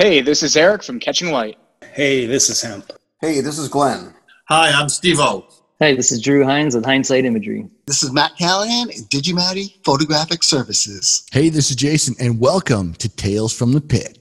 Hey, this is Eric from Catching Light. Hey, this is Hemp. Hey, this is Glenn. Hi, I'm Steve-O. Hey, this is Drew Hines with Hindsight Imagery. This is Matt Callahan at Digimatty Photographic Services. Hey, this is Jason, and welcome to Tales from the Pit.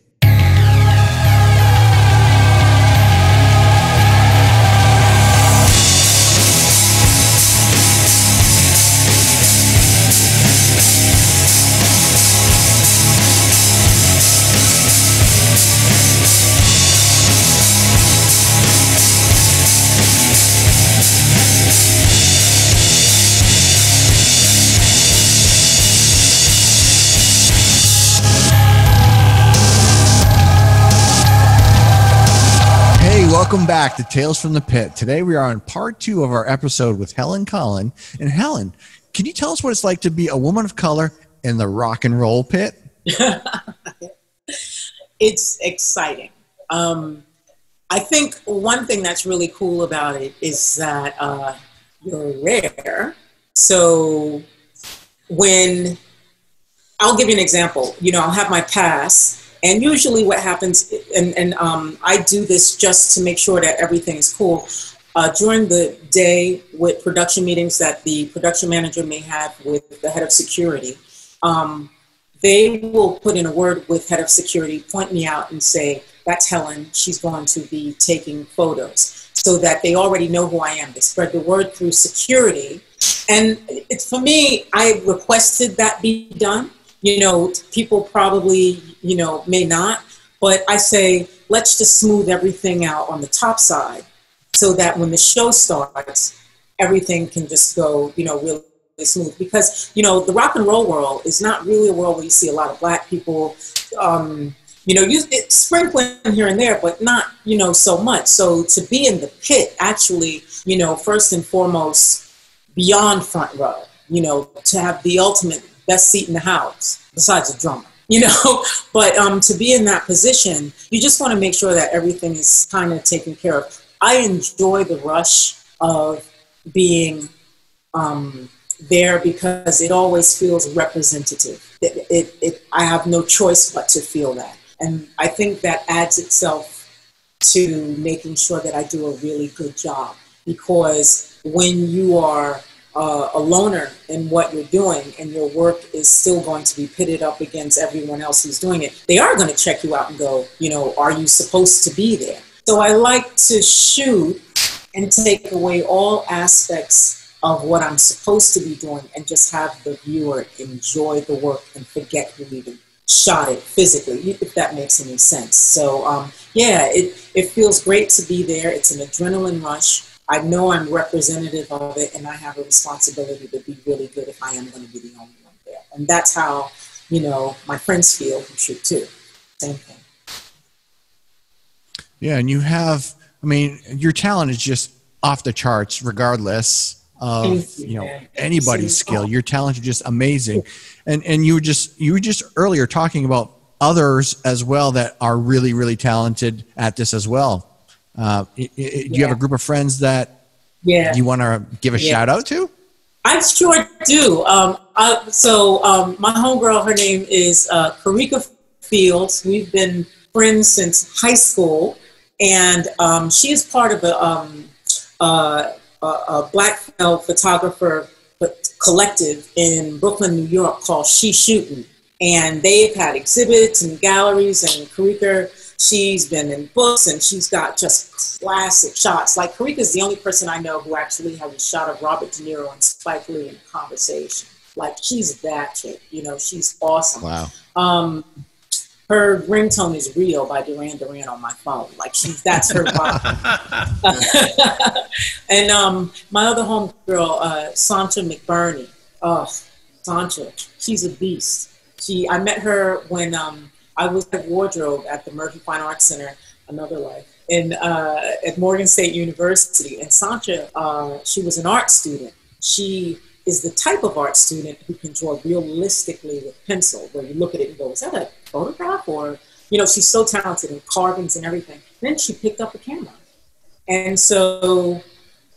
Welcome back to Tales from the Pit. Today we are on part 2 of our episode with Helen Collen. And Helen, can you tell us what it's like to be a woman of color in the rock and roll pit? It's exciting. I think one thing that's really cool about it is that you're rare. So when, I'll give you an example. You know, I'll have my pass. And usually what happens, and I do this just to make sure that everything is cool, during the day with production meetings that the production manager may have with the head of security, they will put in a word with head of security, point me out and say, that's Helen, she's going to be taking photos, so that they already know who I am. They spread the word through security. And it's, for me, I requested that be done. You know, people probably, you know, may not, but I say, let's just smooth everything out on the top side so that when the show starts, everything can just go, you know, really smooth. Because, you know, the rock and roll world is not really a world where you see a lot of black people, you know, it's sprinkling here and there, but not, you know, so much. So to be in the pit, actually, you know, first and foremost, beyond front row, you know, to have the ultimate best seat in the house, besides a drummer, you know, but to be in that position, you just want to make sure that everything is kind of taken care of. I enjoy the rush of being there because it always feels representative. I have no choice but to feel that. And I think that adds itself to making sure that I do a really good job, because when you are a loner in what you're doing and your work is still going to be pitted up against everyone else who's doing it, they are going to check you out and go, you know, are you supposed to be there? So I like to shoot and take away all aspects of what I'm supposed to be doing and just have the viewer enjoy the work and forget who even shot it physically, if that makes any sense. So yeah, it feels great to be there. It's an adrenaline rush. I know I'm representative of it, and I have a responsibility to be really good if I am going to be the only one there. And that's how, you know, my friends feel who shoot too. Same thing. Yeah, and you have, I mean, your talent is just off the charts regardless of, you know, anybody's skill. Your talent is just amazing. And you were just earlier talking about others as well that are really, really talented at this as well. Do you have a group of friends that you want to give a shout out to? I sure do. So my homegirl, her name is Karika Fields. We've been friends since high school, and she is part of a black female photographer collective in Brooklyn, New York called She Shootin'. And they've had exhibits and galleries, and Karika, she's been in books, and she's got just classic shots. Like, Karika's the only person I know who actually has a shot of Robert De Niro and Spike Lee in Conversation. Like, she's that chick, you know, she's awesome. Wow. Her ringtone is Rio by Duran Duran on my phone. Like, that's her vibe. And my other homegirl, Sancha McBurney. Oh, Sancha, she's a beast. I met her when I was at wardrobe at the Murphy Fine Arts Center, Another Life, at Morgan State University. And Sancha, she was an art student. She is the type of art student who can draw realistically with pencil, where you look at it and go, is that a photograph? Or, you know, she's so talented in carvings and everything. Then she picked up a camera. And so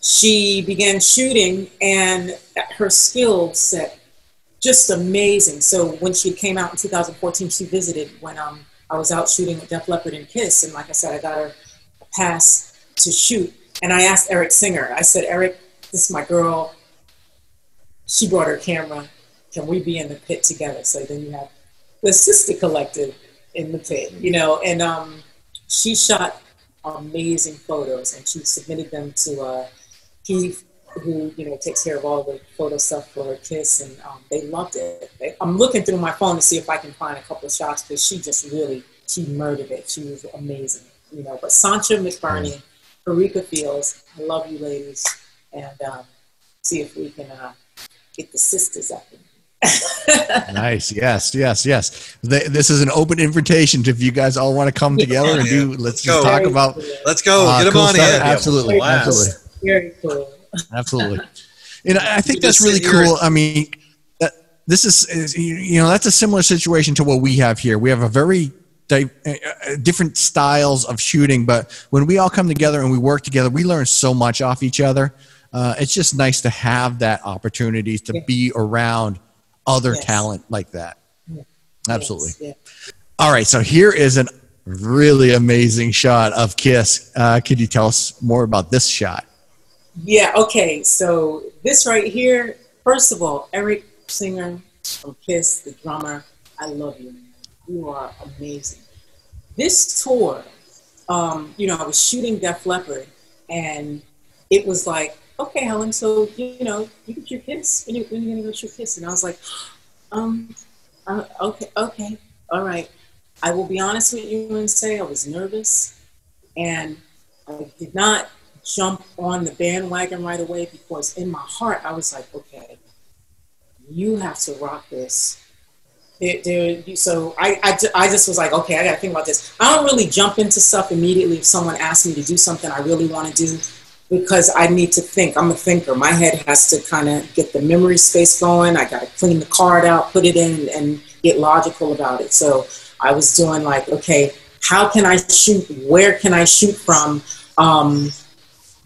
she began shooting, and her skill set, just amazing. So when she came out in 2014, she visited when I was out shooting with Def Leppard and Kiss, and like I said, I got her a pass to shoot. And I asked Eric Singer, I said, Eric, this is my girl. She brought her camera. Can we be in the pit together? So then you have the sister collective in the pit, you know, and she shot amazing photos, and she submitted them to Keith, who, you know, takes care of all the photo stuff for Kiss, and they loved it. I'm looking through my phone to see if I can find a couple of shots, because she just really, she murdered it. She was amazing, you know. But Sancha McBurney, Parika Fields, I love you ladies, and see if we can get the sisters up in. Nice. Yes. This is an open invitation to, if you guys all want to come together and do. Let's just talk about. Let's go. Get them cool on stuff. in. Absolutely. Very cool. Absolutely. And I think that's really cool. I mean, this is, you know, that's a similar situation to what we have here. We have a very different styles of shooting, but when we all come together and we work together, we learn so much off each other. It's just nice to have that opportunity to be around other talent like that. Absolutely. All right. So here is a really amazing shot of Kiss. Could you tell us more about this shot? Yeah. Okay. So this right here, first of all, Eric Singer from Kiss, the drummer, I love you. You are amazing. This tour, you know, I was shooting Def Leppard, and it was like, okay, Helen, so, you know, you can shoot Kiss. When are you going to go shoot Kiss? And I was like, okay, all right. I will be honest with you and say I was nervous, and I did not jump on the bandwagon right away, because in my heart, I was like, okay, you have to rock this. So I just was like, okay, I got to think about this. I don't really jump into stuff immediately if someone asks me to do something I really want to do, because I need to think. I'm a thinker. My head has to kind of get the memory space going. I got to clean the card out, put it in, and get logical about it. So I was doing like, okay, how can I shoot? Where can I shoot from?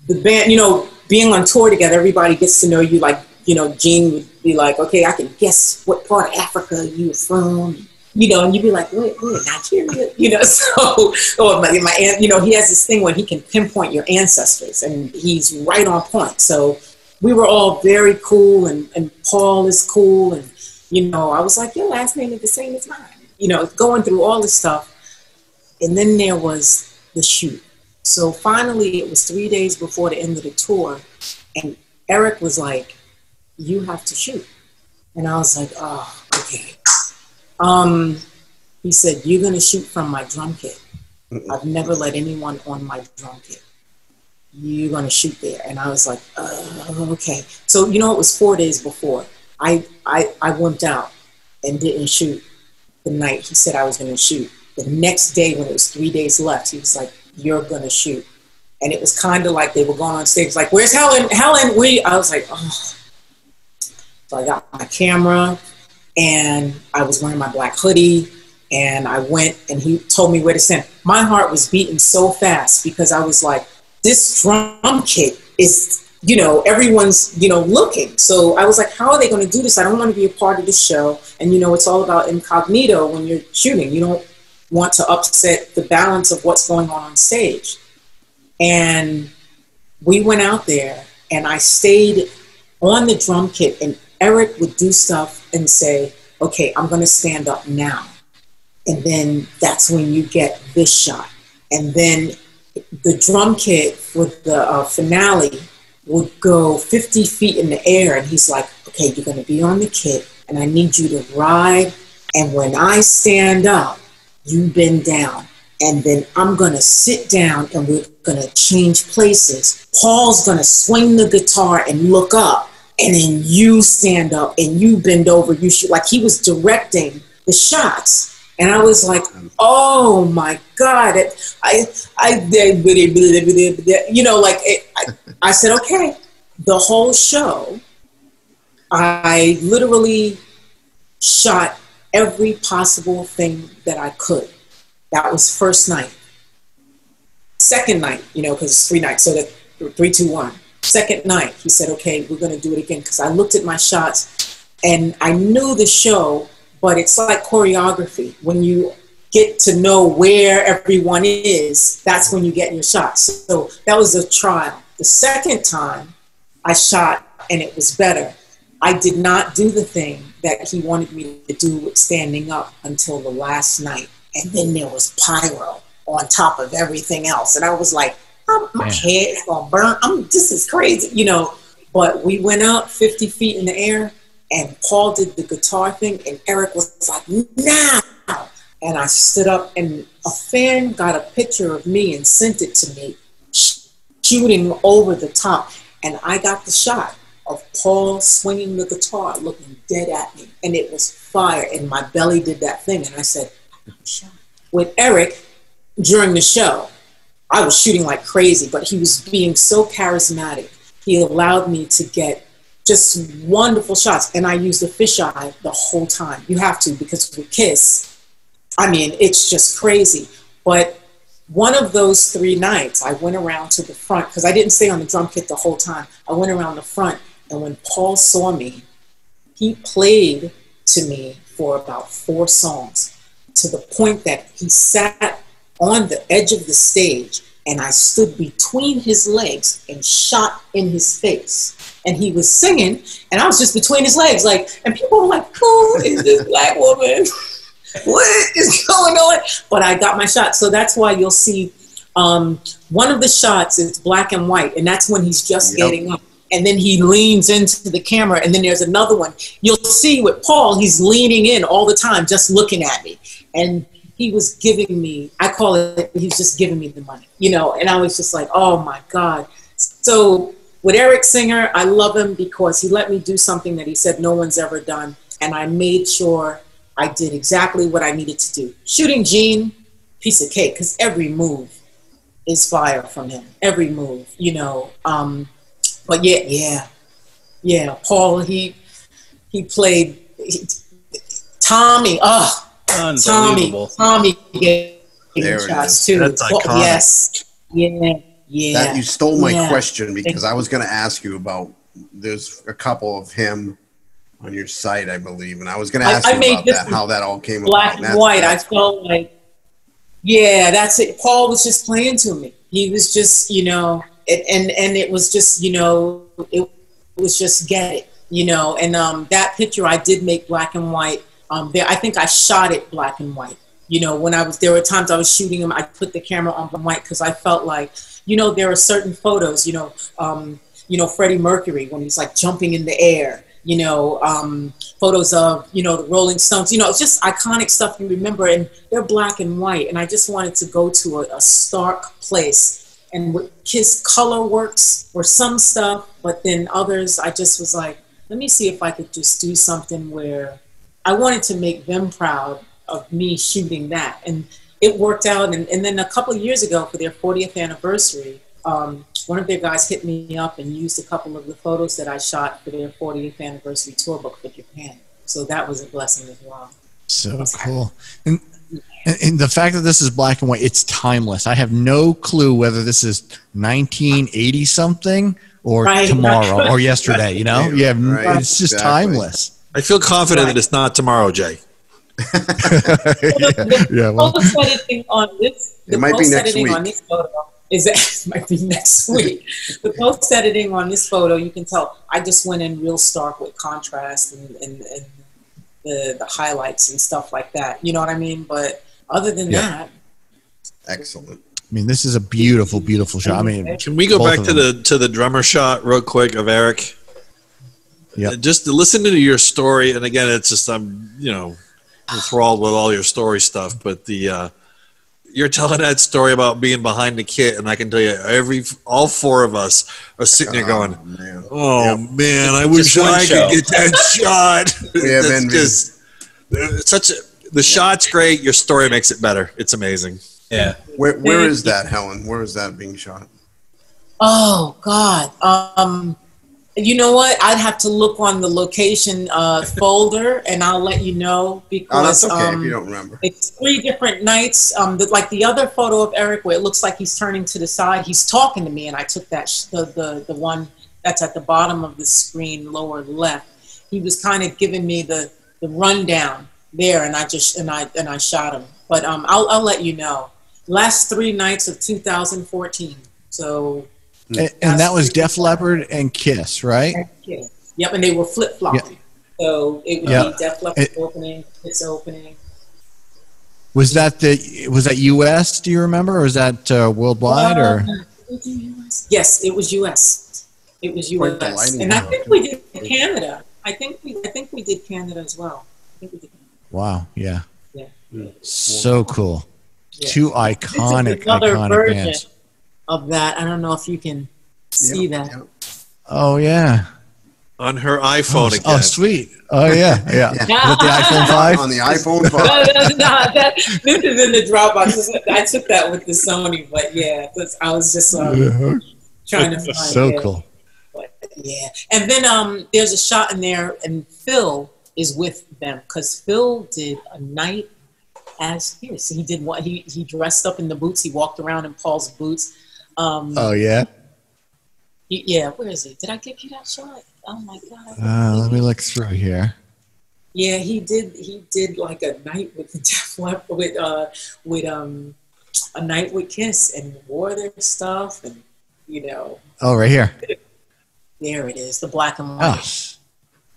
The band, you know, being on tour together, everybody gets to know you. Like, you know, Gene would be like, okay, I can guess what part of Africa you're from. You know, and you'd be like, wait, Nigeria, you know, so, or my aunt, you know, he has this thing where he can pinpoint your ancestors, and he's right on point. So we were all very cool, and Paul is cool, and, you know, I was like, your last name is the same as mine, you know, going through all this stuff. And then there was the shoot. So finally, it was 3 days before the end of the tour, and Eric was like, you have to shoot. And I was like, oh, okay. He said, you're going to shoot from my drum kit. I've never let anyone on my drum kit. You're going to shoot there. And I was like, okay. So, you know, it was 4 days before. I wimped out and didn't shoot the night he said I was going to shoot. The next day, when it was 3 days left, he was like, you're going to shoot. And it was kind of like they were going on stage, like, where's Helen? Helen, I was like, oh. So I got my camera, and I was wearing my black hoodie, and I went, and he told me where to stand. My heart was beating so fast, because I was like, this drum kit is, you know, everyone's, you know, looking. So I was like, how are they going to do this? I don't want to be a part of this show. And, you know, it's all about incognito when you're shooting. You don't want to upset the balance of what's going on stage. And we went out there, and I stayed on the drum kit, and Eric would do stuff and say, okay, I'm going to stand up now. And then that's when you get this shot. And then the drum kit for the finale would go 50 feet in the air. And he's like, okay, you're going to be on the kit, and I need you to ride. And when I stand up, you bend down. And then I'm going to sit down, and we're going to change places. Paul's going to swing the guitar and look up. And then you stand up and you bend over, you shoot. Like, he was directing the shots. And I was like, oh my God. You know, like, I said, okay. The whole show, I literally shot every possible thing that I could. That was first night. Second night, you know, because it's 3 nights. So that 3, 2, 1. Second night, he said, okay, we're going to do it again. Because I looked at my shots, and I knew the show, but it's like choreography. When you get to know where everyone is, that's when you get your shots. So that was a trial. The second time I shot and it was better, I did not do the thing that he wanted me to do with standing up until the last night. And then there was pyro on top of everything else. And I was like, my head's gonna burn. This is crazy, you know. But we went up 50 feet in the air and Paul did the guitar thing and Eric was like, now. And I stood up and a fan got a picture of me and sent it to me, shooting over the top. And I got the shot of Paul swinging the guitar, looking dead at me. And it was fire. And my belly did that thing. And I said, with Eric, during the show, I was shooting like crazy, but he was being so charismatic. He allowed me to get just wonderful shots. And I used a fisheye the whole time. You have to, because with Kiss, I mean, it's just crazy. But one of those 3 nights, I went around to the front, because I didn't stay on the drum kit the whole time. I went around the front, and when Paul saw me, he played to me for about 4 songs, to the point that he sat on the edge of the stage, and I stood between his legs and shot in his face. And he was singing, and I was just between his legs, like, and people were like, who is this black woman? What is going on? But I got my shot. So that's why you'll see one of the shots is black and white, and that's when he's just getting up. And then he leans into the camera, and then there's another one. You'll see with Paul, he's leaning in all the time, just looking at me. And he was giving me, I call it, he was just giving me the money, you know, and I was just like, oh my God. So with Eric Singer, I love him because he let me do something that he said no one's ever done. And I made sure I did exactly what I needed to do. Shooting Gene, piece of cake, because every move is fire from him. Every move, you know. But yeah. Paul, he played Tommy. Tommy gave shots too. That's iconic. Yes, yeah. That you stole my question, because I was going to ask you about. There's a couple of him on your site, I believe, and I was going to ask you about that, how that all came black about. And white. I felt like, yeah, that's it. Paul was just playing to me. He was just, you know, and it was just, you know, it was just get it, you know. And that picture I did make black and white. I think I shot it black and white. You know, when there were times I was shooting them, I put the camera on white because I felt like, you know, there are certain photos, you know, Freddie Mercury when he's like jumping in the air. You know, photos of, you know, the Rolling Stones, you know, it's just iconic stuff you remember, and they're black and white. And I just wanted to go to a stark place, and with Kiss color works for some stuff, but then others, I just was like, let me see if I could just do something where I wanted to make them proud of me shooting that. And it worked out. And then a couple of years ago for their 40th anniversary, one of their guys hit me up and used a couple of the photos that I shot for their 40th anniversary tour book for Japan. So that was a blessing as well. So cool. And the fact that this is black and white, it's timeless. I have no clue whether this is 1980 something or tomorrow or yesterday, you know? It's just timeless. I feel confident that it's not tomorrow, Jay. The post-editing on this, it might be next week. On this photo it might be next week. The post-editing on this photo, you can tell, I just went in real stark with contrast and the highlights and stuff like that. You know what I mean? But other than that. Excellent. I mean, this is a beautiful, beautiful shot. I mean, can we go back to the drummer shot real quick of Eric? Yeah. Just to listen to your story, and again, it's just I'm enthralled with all your story stuff, but you're telling that story about being behind the kit, and I can tell you, all 4 of us are sitting there going, man. "Oh man, I wish I could get that shot." The shot's great. Your story makes it better. It's amazing. Yeah. Where is that, Helen? Where is that being shot? Oh God. You know what? I'd have to look on the location folder, and I'll let you know, because that's okay if you don't remember. It's 3 different nights. Like the other photo of Eric, where it looks like he's turning to the side, he's talking to me, and I took that the one that's at the bottom of the screen, lower left. He was kind of giving me the rundown there, and I shot him. But I'll let you know. Last 3 nights of 2014. So. And that was Def Leppard and Kiss, right? Kiss. Yep, and they were flip flopping. Yep. So it would be Def Leppard opening, Kiss opening. Was that U.S.? Do you remember, or was that worldwide? Or yes, it was U.S. It was U.S. And I think we did Canada. I think we did Canada as well. I think we did. Wow! Yeah. Yeah. So cool. Yeah. 2 iconic bands. Of that, I don't know if you can see that. Oh yeah. On her iPhone again. Oh, sweet. Oh, yeah. Is that the iPhone 5? On the iPhone 5. This is in the Dropbox. I took that with the Sony, but yeah, I was just trying to find so cool. But, yeah. And then there's a shot in there, and Phil is with them, because Phil did a night as here. So he did what? He dressed up in the boots. He walked around in Paul's boots. Oh, yeah? Where is it? Did I give you that shot? Oh my God! Let me look through here. Yeah, he did like a night with the Def Leppard, with a night with Kiss, and wore their stuff, and Oh, right here. There it is, the black and white. Oh,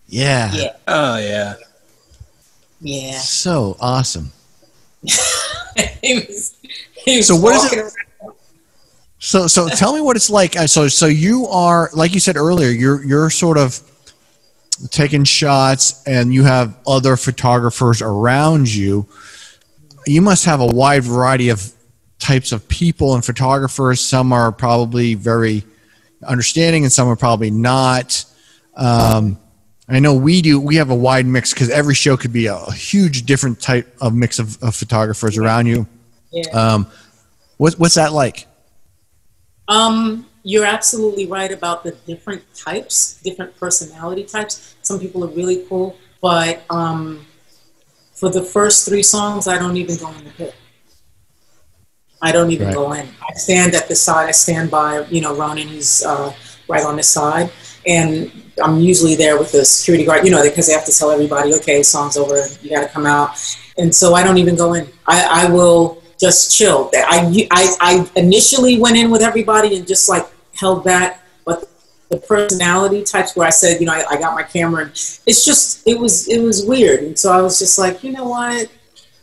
yeah. Yeah. Oh yeah. Yeah. So awesome. he was so what is it? around. So tell me what it's like. So you are, like you said earlier, you're sort of taking shots, and you have other photographers around you. You must have a wide variety of types of people and photographers. Some are probably very understanding, and some are probably not. I know we have a wide mix, because every show could be a huge different type of mix of photographers around you. Yeah. What's that like? You're absolutely right about the different types, different personality types. Some people are really cool, but for the first 3 songs, I don't even go in the pit. I don't even go in. I stand at the side. I stand by, Ronan, who's right on the side, and I'm usually there with the security guard, because they have to tell everybody, okay, song's over, you got to come out. And so I don't even go in. I will just chill. I initially went in with everybody and just like held back, but the personality types where I said, I got my camera, and it was weird. And so I was just like, you know what?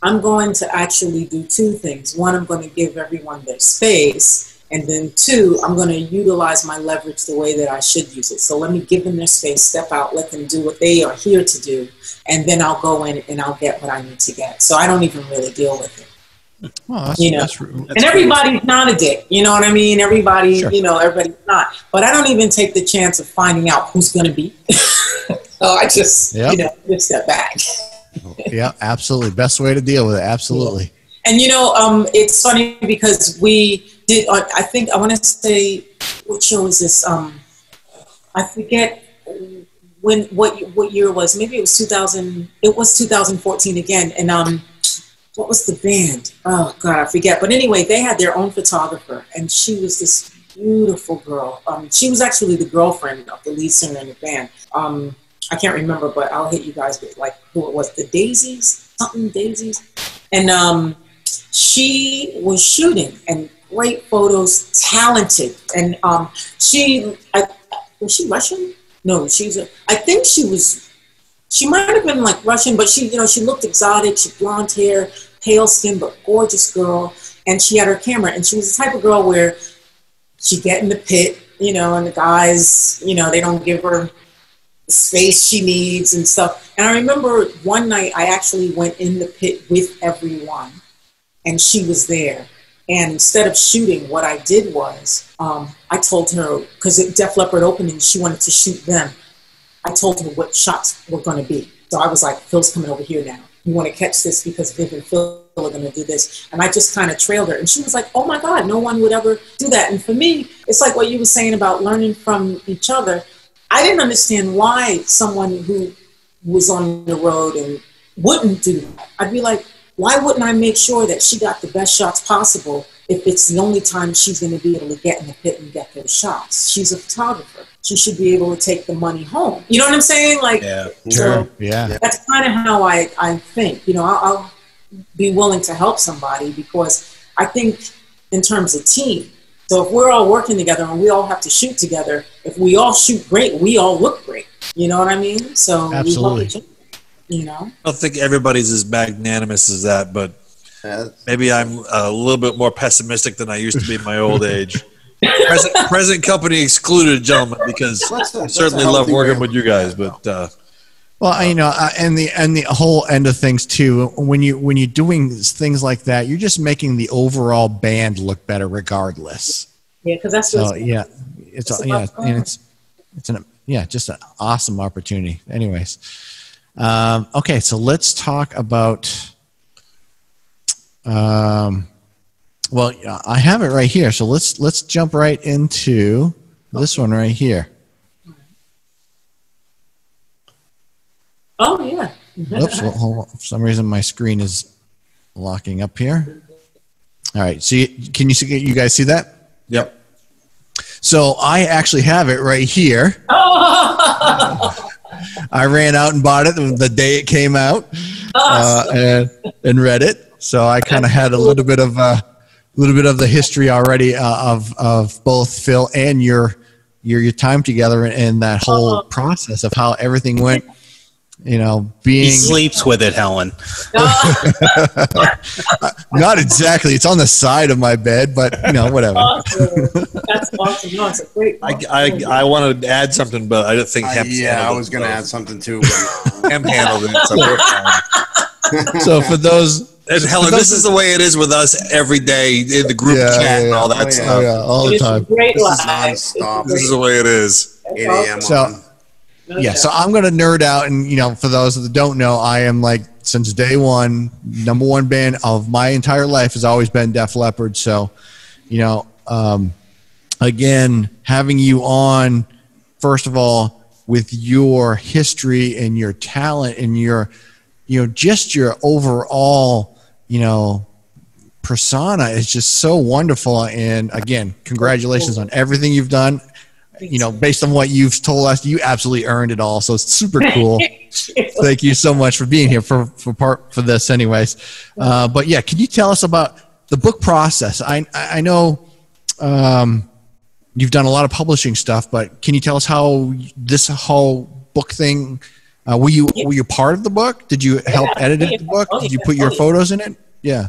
I'm going to actually do 2 things. 1, I'm going to give everyone their space. And then 2, I'm going to utilize my leverage the way that I should use it. So let me give them their space, step out, let them do what they are here to do. And then I'll go in and I'll get what I need to get. So I don't even really deal with it. Well, that's and everybody's not a dick, you know what I mean? Everybody, sure. Everybody's not. But I don't even take the chance of finding out who's going to be. So I just, just step back. Yeah, absolutely. Best way to deal with it. Absolutely. And, it's funny because we did, I think, I want to say, what show is this? I forget what year it was. Maybe it was 2014 again. And, what was the band? Oh God, I forget. But anyway, they had their own photographer, and she was this beautiful girl. She was actually the girlfriend of the lead singer in the band. I can't remember, but I'll hit you guys with like who it was. The Daisies, something Daisies. And she was shooting, and great photos, talented. And was she Russian? No, I think she might have been like Russian, but she looked exotic. She had blonde hair, pale skin, but gorgeous girl. And she had her camera, and she was the type of girl where she'd get in the pit, and the guys, they don't give her the space she needs and stuff. And I remember one night I actually went in the pit with everyone, and she was there. And instead of shooting, what I did was I told her, because Def Leppard opened and she wanted to shoot them, I told her what shots were going to be. So I was like, Phil's coming over here now. You want to catch this because Viv and Phil are going to do this. And I just kind of trailed her. And she was like, oh my God, no one would ever do that. And for me, it's like what you were saying about learning from each other. I didn't understand why someone who was on the road and wouldn't do that. I'd be like, why wouldn't I make sure that she got the best shots possible if it's the only time she's going to be able to get in the pit and get those shots? She's a photographer. She should be able to take the money home. You know what I'm saying? Like, yeah, so yeah. That's kind of how I think. You know, I'll be willing to help somebody because I think in terms of team. So if we're all working together and we all have to shoot together, if we all shoot great, we all look great. You know what I mean? So absolutely. You know, I don't think everybody's as magnanimous as that, but maybe I'm a little bit more pessimistic than I used to be in my old age. Present company excluded, gentlemen, because I certainly love working with you guys. But well, you know, and the whole end of things too. When you're doing things like that, you're just making the overall band look better, regardless. Yeah, because that's so. Yeah, it's just an awesome opportunity. Anyways, okay, so let's talk about. Well, I have it right here, so let's jump right into this one right here. Oh yeah. Oops, well, hold on. For some reason my screen is locking up here. All right, so can you guys see that? Yep. So I actually have it right here. Oh. I ran out and bought it the day it came out, and read it. So I kind of had a little bit of the history already of both Phil and your time together and that whole process of how everything went. You know, being he sleeps with it, Helen. Not exactly. It's on the side of my bed, but you know, whatever. That's awesome. No, it's a great. I wanted to add something, but I didn't think. I was going to add something too. Hemp handled it. So for those. And Helen, this is the way it is with us every day in the group chat and all that stuff. Yeah, all the time. Great This is the way it is. 8 a.m. So, yeah, so I'm going to nerd out. And, you know, for those that don't know, I am like, since day one, number one band of my entire life has always been Def Leppard. So, you know, again, having you on, first of all, with your history and your talent and your, you know, just your overall, you know, persona is just so wonderful. And again, congratulations on everything you've done. You know, based on what you've told us, you absolutely earned it all. So it's super cool. Thank you so much for being here for this anyways. But yeah, can you tell us about the book process? I know you've done a lot of publishing stuff, but can you tell us how this whole book thing, were you part of the book? Did you help edit the book? Did you put your photos in it? Yeah.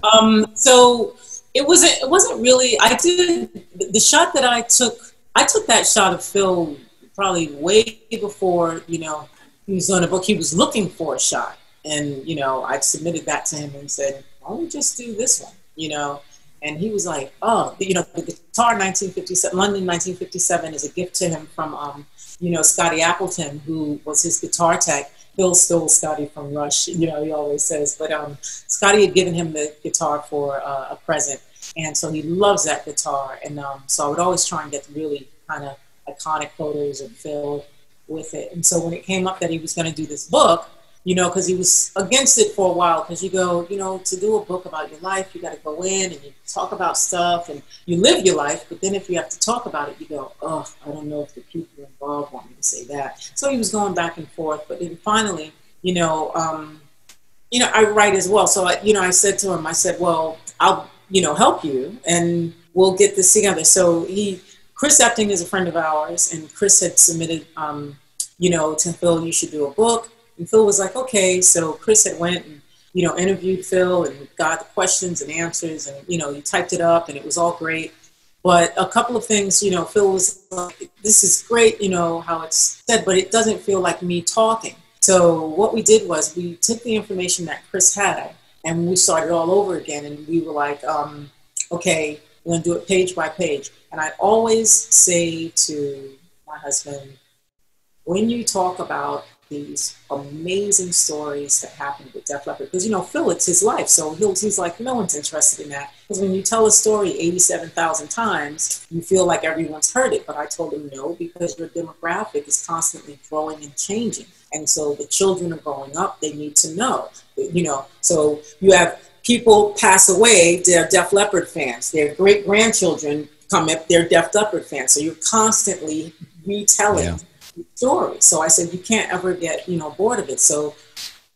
So it wasn't really, I did the shot that I took that shot of Phil probably way before, you know, he was on a book. He was looking for a shot. And, you know, I submitted that to him and said, why don't we just do this one, you know? And he was like, oh, you know, the guitar 1957, London 1957 is a gift to him from, you know, Scotty Appleton, who was his guitar tech. Phil stole Scotty from Rush, you know, he always says. But Scotty had given him the guitar for a present. And so he loves that guitar. And so I would always try and get really kind of iconic photos of Phil with it. And so when it came up that he was going to do this book, you know, because he was against it for a while, because you go, you know, to do a book about your life, you got to go in and you talk about stuff and you live your life. But then if you have to talk about it, you go, oh, I don't know if the people involved want me to say that. So he was going back and forth. But then finally, you know, I write as well. So, I said to him, I said, well, I'll, you know, help you and we'll get this together. So Chris Epting is a friend of ours, and Chris had submitted, you know, to Phil, you should do a book. And Phil was like, okay. So Chris had went and, you know, interviewed Phil and got the questions and answers, and, you know, he typed it up and it was all great. But a couple of things, you know, Phil was like, this is great, you know, how it's said, but it doesn't feel like me talking. So what we did was we took the information that Chris had and we started all over again. And we were like, okay, we're going to do it page by page. And I always say to my husband, when you talk about these amazing stories that happened with Def Leppard, because, you know, Phil, it's his life. So he's like, no one's interested in that. Because when you tell a story 87,000 times, you feel like everyone's heard it. But I told him no, because your demographic is constantly growing and changing. And so the children are growing up, they need to know, you know. So you have people pass away, they're Def Leppard fans. Their great grandchildren come up, they're Def Leppard fans. So you're constantly retelling the story. So I said, you can't ever get, bored of it. So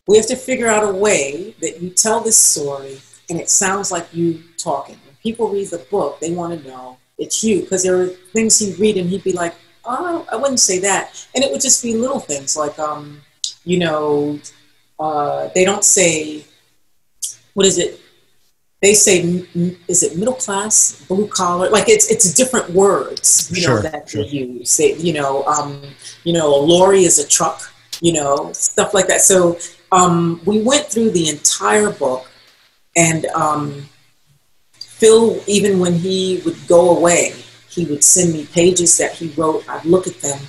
we have to figure out a way that you tell this story and it sounds like you talking. When people read the book, they want to know it's you, because there are things he'd read and he'd be like, oh, I wouldn't say that. And it would just be little things like, they don't say, what is it? They say, is it middle class, blue collar? Like it's different words, that they use. They, lorry is a truck, stuff like that. So we went through the entire book, and Phil, even when he would go away, he would send me pages that he wrote. I'd look at them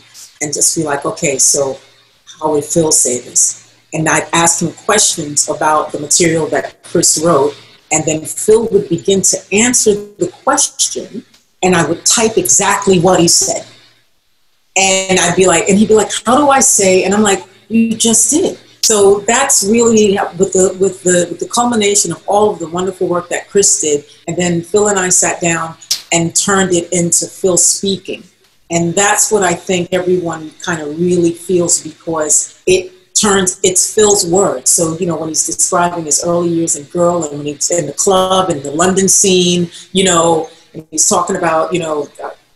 and just be like, okay, so how would Phil say this? And I'd ask him questions about the material that Chris wrote, and then Phil would begin to answer the question, and I would type exactly what he said. And I'd be like, and he'd be like, how do I say? And I'm like, you just did. So that's really with the culmination of all of the wonderful work that Chris did. And then Phil and I sat down and turned it into Phil speaking. And that's what I think everyone kind of really feels, because it's Phil's words. So, when he's describing his early years in Girl, and when he's in the club and the London scene, and he's talking about,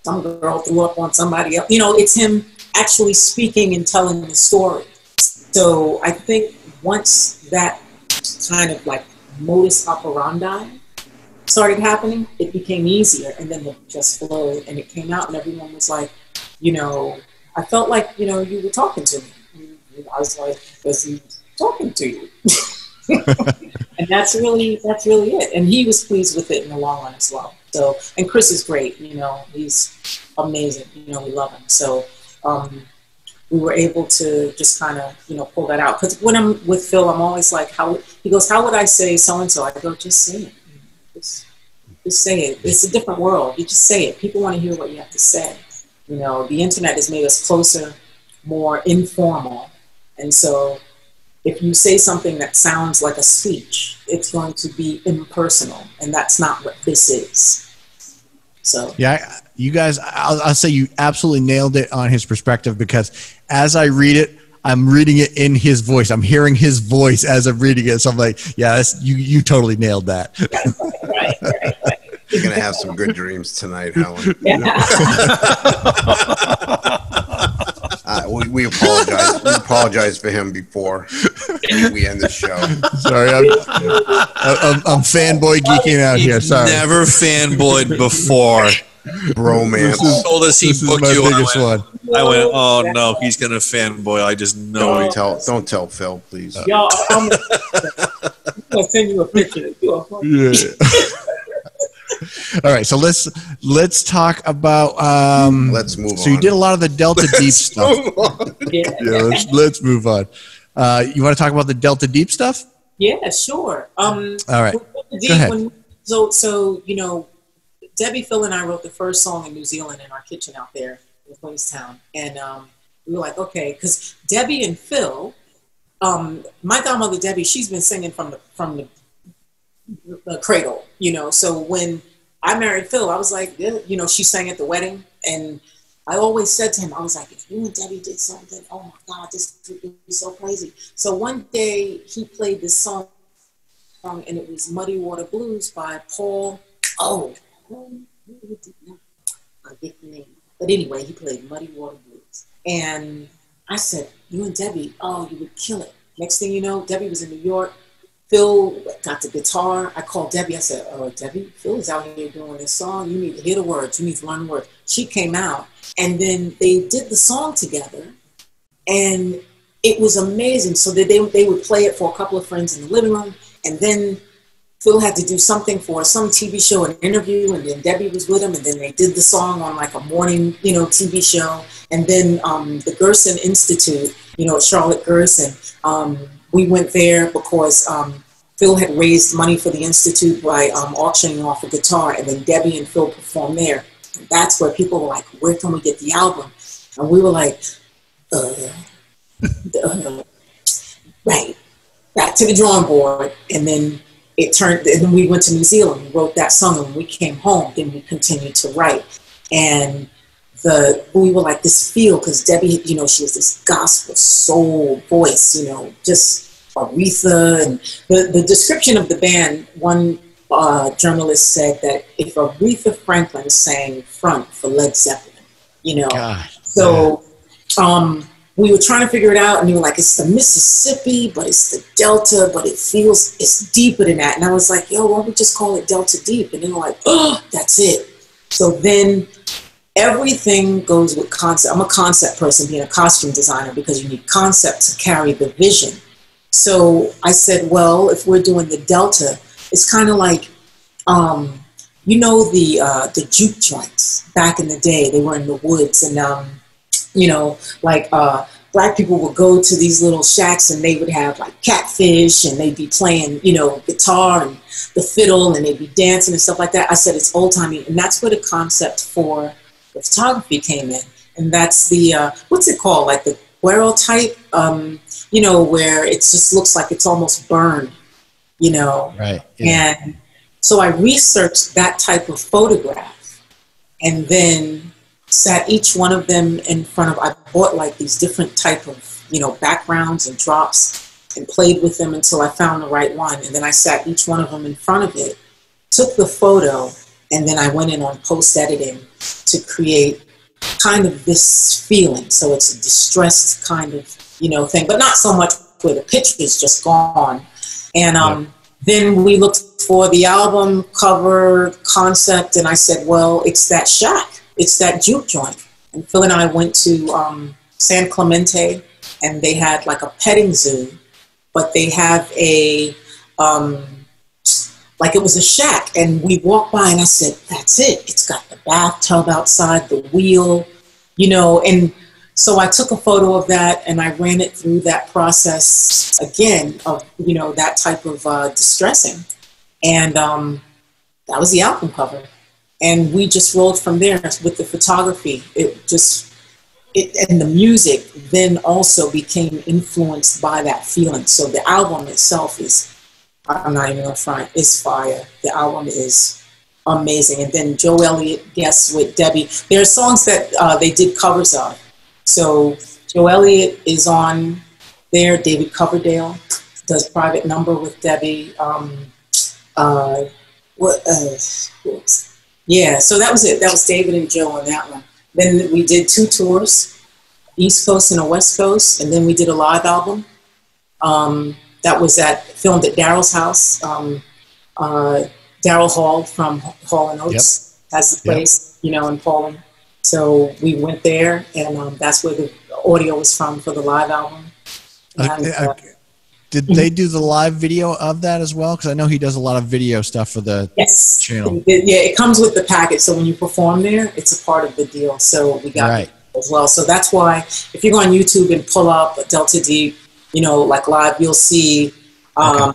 some girl threw up on somebody else, it's him actually speaking and telling the story. So I think once that kind of like modus operandi started happening, it became easier, and then it just flowed and it came out, and everyone was like, I felt like, you were talking to me. I was like, was he talking to you? And that's really it. And he was pleased with it in the long run as well. So, and Chris is great, he's amazing, we love him. So, we were able to just kind of, pull that out. Because when I'm with Phil, I'm always like, he goes, how would I say so-and-so? I go, just say it. Just say it. It's a different world. You just say it. People want to hear what you have to say. The internet has made us closer, more informal. And so if you say something that sounds like a speech, it's going to be impersonal. And that's not what this is. So yeah, you guys, I'll say you absolutely nailed it on his perspective, because as I read it, I'm reading it in his voice. I'm hearing his voice as I'm reading it. So I'm like, yeah, you totally nailed that. Right. You're going to have some good dreams tonight, Helen. We apologize. We apologize for him before we end the show. Sorry, I'm fanboy geeking out here. Sorry, never fanboyed before. Bromance. Told us he booked you. I went, oh no, he's gonna fanboy. I just know. Don't tell Phil, please. Y'all, I'm gonna send you a picture. Yeah. All right, so let's talk about. Let's move on. So you did a lot of the Delta Deep stuff. Let's move on. You want to talk about the Delta Deep stuff? Yeah, sure. All right. Go ahead. So Debbie, Phil, and I wrote the first song in New Zealand in our kitchen out there in Queenstown, and we were like, okay, because Debbie and Phil, my godmother Debbie, she's been singing from the cradle, So when I married Phil, I was like, she sang at the wedding, and I always said to him, I was like, if you and Debbie did something, oh my God, this would be so crazy. So one day he played this song, and it was Muddy Water Blues by Paul. But anyway, he played Muddy Water Blues. And I said, you and Debbie, you would kill it. Next thing you know, Debbie was in New York. Phil got the guitar. I called Debbie. I said, Debbie, Phil is out here doing this song. You need to hear the words. You need to learn the words. She came out, and then they did the song together, and it was amazing. So that they would play it for a couple of friends in the living room, and then Phil had to do something for some TV show, an interview, and then Debbie was with him, and then they did the song on like a morning, TV show. And then the Gerson Institute, Charlotte Gerson, we went there because Phil had raised money for the Institute by auctioning off a guitar, and then Debbie and Phil performed there. And that's where people were like, where can we get the album? And we were like, right, back to the drawing board. And then it turned, and then we went to New Zealand, we wrote that song, and when we came home, then we continued to write. And we were like this feel, because Debbie, you know, she has this gospel soul voice, you know, just Aretha. And the description of the band, one journalist said that if Aretha Franklin sang front for Led Zeppelin, you know. God. So we were trying to figure it out, and they were like, it's the Mississippi, but it's the Delta, but it's deeper than that. And I was like, yo, why don't we just call it Delta Deep? And they were like, oh, that's it. So then everything goes with concept. I'm a concept person, being a costume designer, because you need concept to carry the vision. So I said, well, if we're doing the Delta, it's kind of like, you know, the juke joints back in the day. They were in the woods, and you know, like black people would go to these little shacks, and they would have like catfish, and they'd be playing, you know, guitar and the fiddle, and they'd be dancing and stuff like that. I said it's old timey, and that's where the concept for the photography came in, and that's the what's it called, like the Guero type, you know, where it just looks like it's almost burned, you know. Right. Yeah. And so I researched that type of photograph, and then sat each one of them in front of, I bought like these different type of, you know, backgrounds and drops, and played with them until I found the right one. And then I sat each one of them in front of it, took the photo, and then I went in on post-editing to create kind of this feeling. So it's a distressed kind of, you know, thing, but not so much where the picture is just gone. And then we looked for the album cover concept, and I said, well, it's that shack. It's that juke joint. And Phil and I went to San Clemente, and they had like a petting zoo, but they have a, like it was a shack. And we walked by, and I said, that's it. It's got the bathtub outside, the wheel, you know. And so I took a photo of that, and I ran it through that process again of, you know, that type of distressing. And that was the album cover. And we just rolled from there with the photography. And the music then also became influenced by that feeling. So the album itself is, I'm not even gonna front, is fire. The album is amazing. And then Joe Elliott guests with Debbie. There are songs that they did covers of. So Joe Elliott is on there. David Coverdale does Private Number with Debbie. Yeah, so that was it. That was David and Joe on that one. Then we did 2 tours, East Coast and a West Coast, and then we did a live album. That was filmed at Daryl's house. Daryl Hall from Hall and Oates has the place, you know, in Poland. So we went there, and that's where the audio was from for the live album. And, did they do the live video of that as well? Because I know he does a lot of video stuff for the channel. Yeah, it comes with the package. So when you perform there, it's a part of the deal. So we got it as well. So that's why if you go on YouTube and pull up Delta Deep, you know, like live, you'll see the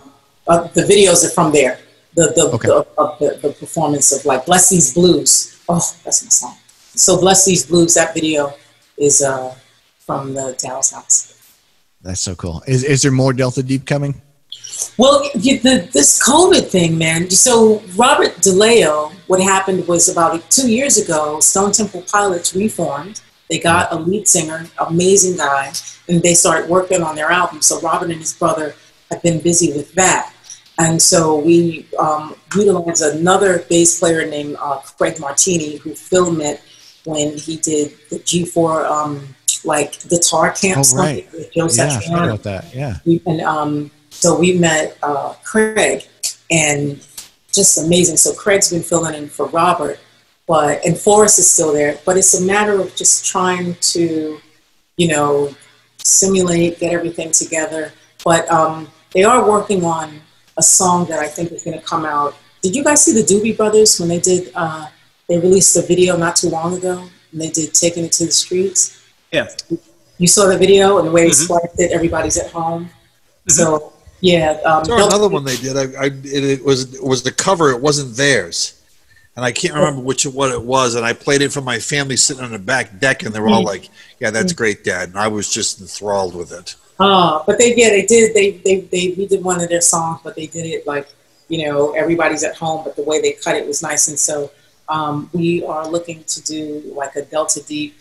videos are from there. The performance of like Bless These Blues. Oh, that's my song. So Bless These Blues, that video is from the Dallas house. That's so cool. Is there more Delta Deep coming? Well, this COVID thing, man. So Robert DeLeo, what happened was about 2 years ago, Stone Temple Pilots reformed. They got a lead singer, amazing guy, and they started working on their album. So Robert and his brother have been busy with that. And so we utilized another bass player named Craig Martini, who Phil met when he did the G4 like guitar camp with Joe Satriani. I about that. Yeah. And so we met Craig, and just amazing. So Craig's been filling in for Robert, and Forrest is still there. But it's a matter of just trying to, you know, simulate, get everything together. But they are working on a song that I think is going to come out. Did you guys see the Doobie Brothers when they did? They released a video not too long ago, and they did "Taking It to the Streets." Yeah. You saw the video and the way they spliced it. Everybody's at home. So yeah. Another one they did. It was the cover. It wasn't theirs, and I can't remember what it was. And I played it for my family sitting on the back deck, and they were all like, "Yeah, that's great, Dad." And I was just enthralled with it. But they did. We did one of their songs, but they did it like you know, everybody's at home, but the way they cut it was nice. And so we are looking to do like a Delta Deep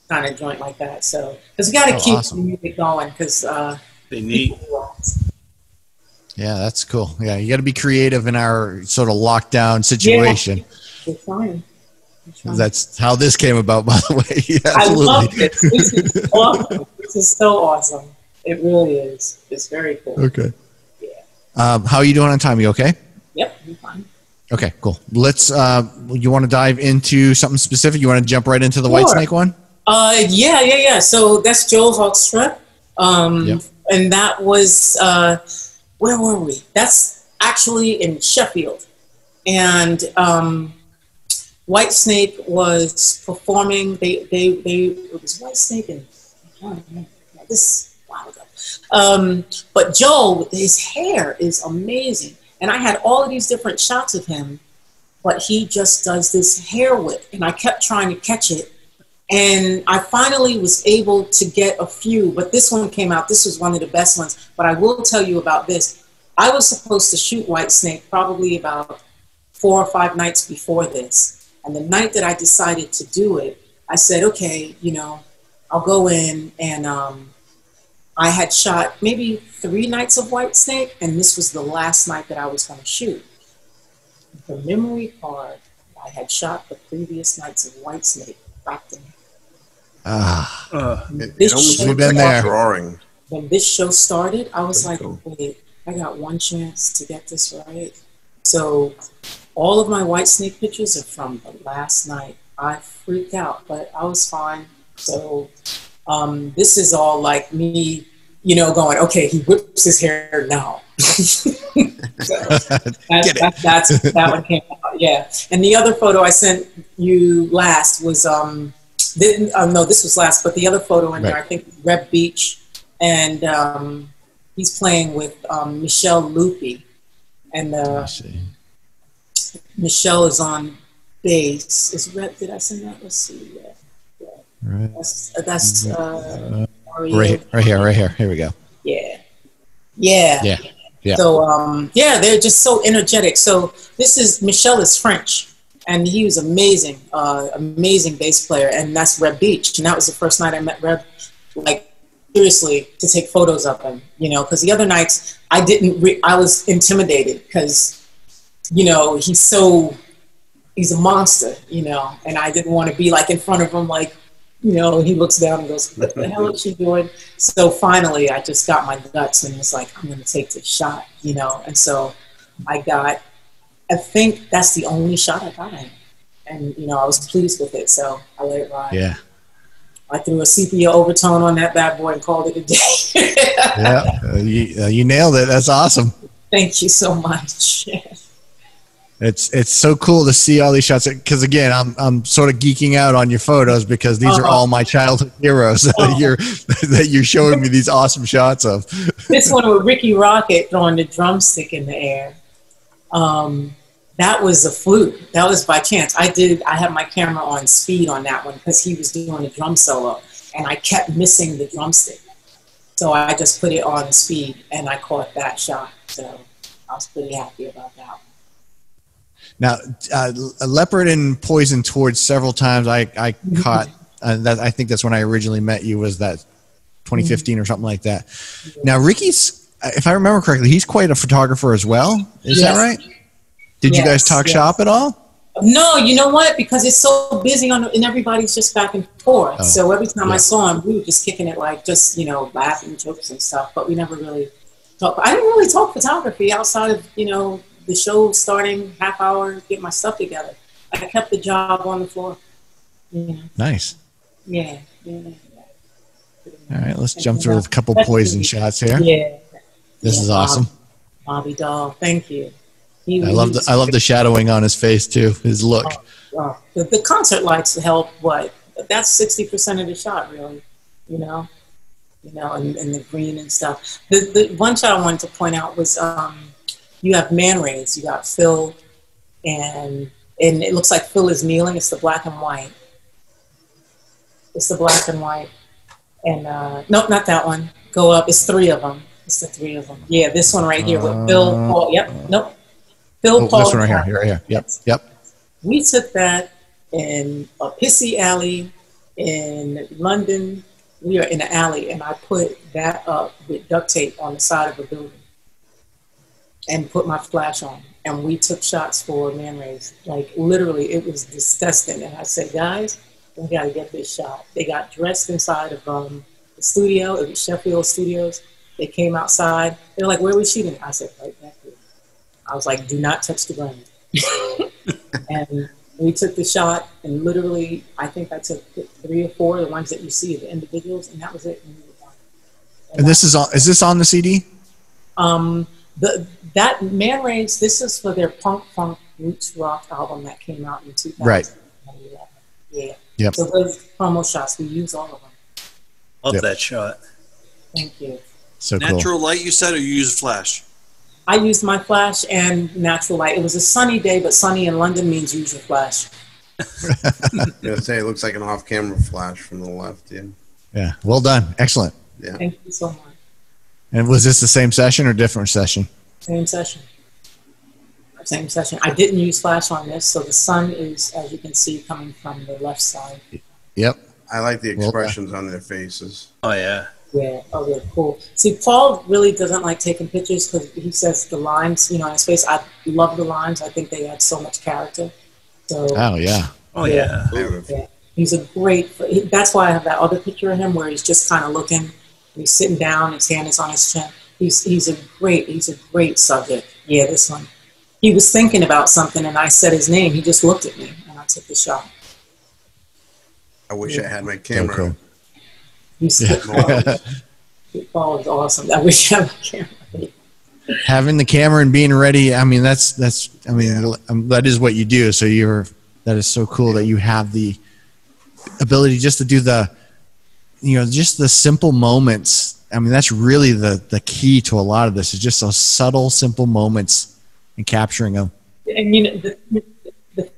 kind of joint like that. So, because we got to keep the music going, because they need. Yeah, that's cool. Yeah, you got to be creative in our sort of lockdown situation. Yeah, we're trying. That's how this came about, by the way. Yeah, absolutely. I love this. This is awesome. This is so awesome. It really is. It's very cool. Okay. Yeah. How are you doing on time? You okay? Yep, I'm fine. Okay, cool. Let's. You want to dive into something specific? You want to jump right into the Whitesnake one? Yeah. So that's Joel Hoekström. And that was where were we? That's actually in Sheffield, and Whitesnake was performing. It was Whitesnake and this a while ago. But Joel, his hair is amazing, and I had all of these different shots of him, but he just does this hair whip, and I kept trying to catch it. And I finally was able to get a few, but this one came out. This was one of the best ones. But I will tell you about this. I was supposed to shoot Whitesnake probably about 4 or 5 nights before this. And the night that I decided to do it, I said, okay, you know, I'll go in. And I had shot maybe 3 nights of Whitesnake, and this was the last night that I was going to shoot. The memory card, I had shot the previous nights of Whitesnake. It almost looked like a drawing. When this show started, I was like, wait, I got one chance to get this right. So all of my Whitesnake pictures are from the last night. I freaked out, but I was fine. So this is all like me, you know, going, okay, he whips his hair now. So that one came out, yeah. And the other photo I sent you last was no, this was last, but the other photo in there, I think Reb Beach, and he's playing with Michelle Lupi, and Michelle is on bass. Is Reb? Did I send that? Let's see. Yeah. Right. That's right here. Here we go. Yeah. So they're just so energetic. So Michelle is French. And he was amazing, amazing bass player. And that's Reb Beach. And that was the first night I met Reb, like, seriously, to take photos of him, you know, because the other nights I was intimidated because, you know, he's a monster, you know, and I didn't want to be like in front of him, like, you know, he looks down and goes, what the hell is she doing? So finally I just got my guts and was like, I'm going to take this shot, you know. And so I think that's the only shot I got in. And, you know, I was pleased with it, so I let it ride. Yeah. I threw a sepia overtone on that bad boy and called it a day. You nailed it. That's awesome. Thank you so much. It's so cool to see all these shots, because again, I'm sort of geeking out on your photos because these are all my childhood heroes that you're showing me these awesome shots of. This one with Ricky Rocket throwing the drumstick in the air. That was a fluke. That was by chance. I had my camera on speed on that one because he was doing a drum solo and I kept missing the drumstick. So I just put it on speed and I caught that shot. So I was pretty happy about that one. Now, Leopard and Poison Torch several times I caught, that I think that's when I originally met you, was that 2015 or something like that. Now, Ricky's, if I remember correctly, he's quite a photographer as well. Is that right? Did you guys talk shop at all? No, you know what? Because it's so busy and everybody's just back and forth. So every time I saw him, we were just kicking it, like just, you know, laughing jokes and stuff. But we never really talked. I didn't really talk photography outside of, you know, the show starting, half hour, get my stuff together. I kept the job on the floor. Yeah. Nice. Yeah. All right, let's jump through a couple Poison shots here. Yeah. This is awesome. Bobby Doll, thank you. I love the shadowing on his face too. His look. The concert lights help. That's 60% of the shot, really. You know, and the green and stuff. The one shot I wanted to point out was you have man rays. You got Phil, and it looks like Phil is kneeling. It's the black and white. And nope, not that one. Go up. It's 3 of them. It's the 3 of them. Yeah, this one right here with Phil. Oh, yep. Nope. Phil Paul. This one right here. Here. Yep. Yep. We took that in a pissy alley in London. We are in an alley, and I put that up with duct tape on the side of a building and put my flash on. And we took shots for Man Rays. Like, literally, it was disgusting. And I said, guys, we got to get this shot. They got dressed inside of the studio. It was Sheffield Studios. They came outside. They're like, where are we shooting? I said, right back here. I was like, do not touch the ground. And we took the shot, and literally, I think I took 3 or 4, the ones that you see, the individuals, and that was it. And we were done. And this is this on the CD? That Man Rays, this is for their punk funk roots rock album that came out in 2000. Right. Yeah. Yep. So those promo shots, we use all of them. Love that shot. Thank you. So cool. Natural light, you said, or you use flash? I used my flash and natural light. It was a sunny day, but sunny in London means use your flash. Yeah, say it looks like an off-camera flash from the left. Yeah. Yeah. Well done. Excellent. Yeah. Thank you so much. And was this the same session or different session? Same session. Same session. I didn't use flash on this, so the sun is, as you can see, coming from the left side. Yep. I like the expressions on their faces. Oh, yeah. Yeah, oh, they're cool. See, Paul really doesn't like taking pictures because he says the lines, you know, in his face. I love the lines. I think they add so much character. So, Oh, yeah. Oh, yeah. yeah. He's a great, that's why I have that other picture of him where he's just kind of looking, he's sitting down, his hand is on his chin. He's a great subject. Yeah, this one. He was thinking about something and I said his name. He just looked at me and I took the shot. I wish I had my camera. cool. Paul is awesome. I wish I had my camera. Having the camera and being ready. I mean, that is what you do. So that is so cool that you have the ability just to do just the simple moments. I mean, that's really the key to a lot of this is just those subtle, simple moments and capturing them. And you know, the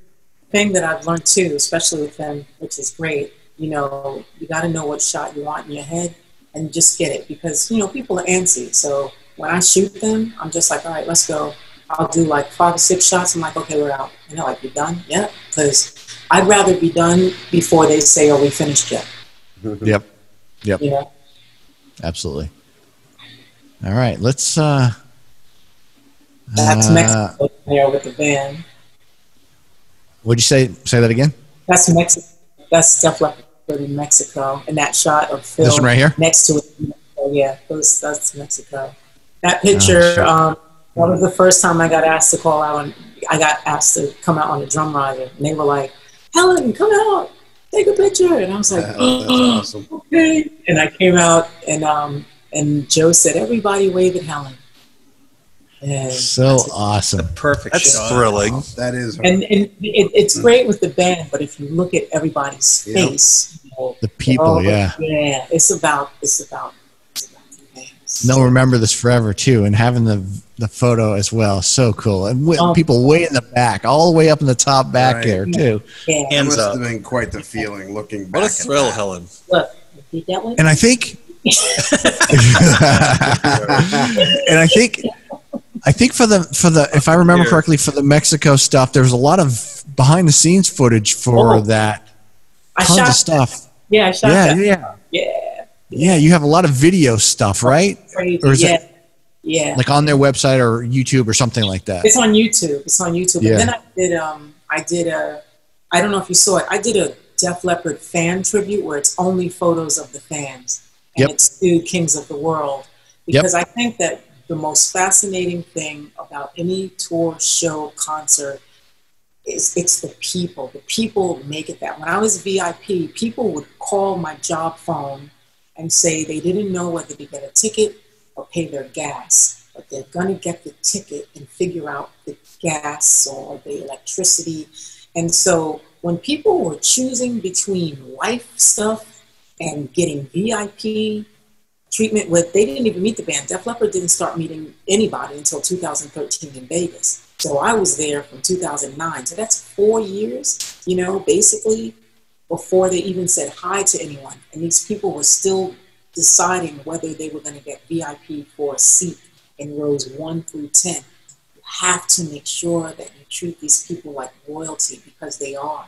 thing that I've learned too, especially with them, which is great, you know, you got to know what shot you want in your head and just get it because, you know, people are antsy. So when I shoot them, I'm just like, all right, let's go. I'll do like 5 or 6 shots. I'm like, okay, we're out. And they're like, you done? Yeah. Because I'd rather be done before they say, are we finished yet? Yep. You know? Absolutely. All right. Let's, That's Mexico there with the band. What'd you say? Say that again? That's Mexico. That's stuff like in Mexico. And that shot of Phil. This one right here? Next to it. Yeah, that's Mexico. That picture, that was the first time I got asked to call out. And I got asked to come out on the drum rider. And they were like, Helen, come out. Take a picture. And I was like, That's awesome. Okay. And I came out and Joe said, everybody wave at Helen. And so awesome. Perfect That's shot. thrilling. That is. And it's great with the band, but if you look at everybody's face, you know, The people, yeah. Yeah, it's about the fans. They'll remember this forever too, and having the photo as well, so cool. And people way in the back, all the way up in the top back there too. Yeah. It must have been quite the feeling looking back. What a thrill, Helen. Look, you see that one? And I think, I think for the if I remember correctly, for the Mexico stuff, there was a lot of behind the scenes footage for that. Tons of stuff. Yeah, I shot that. Yeah, you have a lot of video stuff, right? Crazy. Or is it Yeah. like on their website or YouTube or something like that? It's on YouTube. Yeah. And then I don't know if you saw it. I did a Def Leppard fan tribute where it's only photos of the fans. And it's to Kings of the World. Because I think that the most fascinating thing about any tour, show, concert it's the people. The people make it that. When I was VIP, people would call my job phone and say they didn't know whether to get a ticket or pay their gas, but they're going to get the ticket and figure out the gas or the electricity. And so when people were choosing between life stuff and getting VIP treatment they didn't even meet the band. Def Leppard didn't start meeting anybody until 2013 in Vegas. So I was there from 2009. So that's 4 years, you know, basically before they even said hi to anyone. And these people were still deciding whether they were going to get VIP for a seat in rows 1 through 10. You have to make sure that you treat these people like royalty, because they are.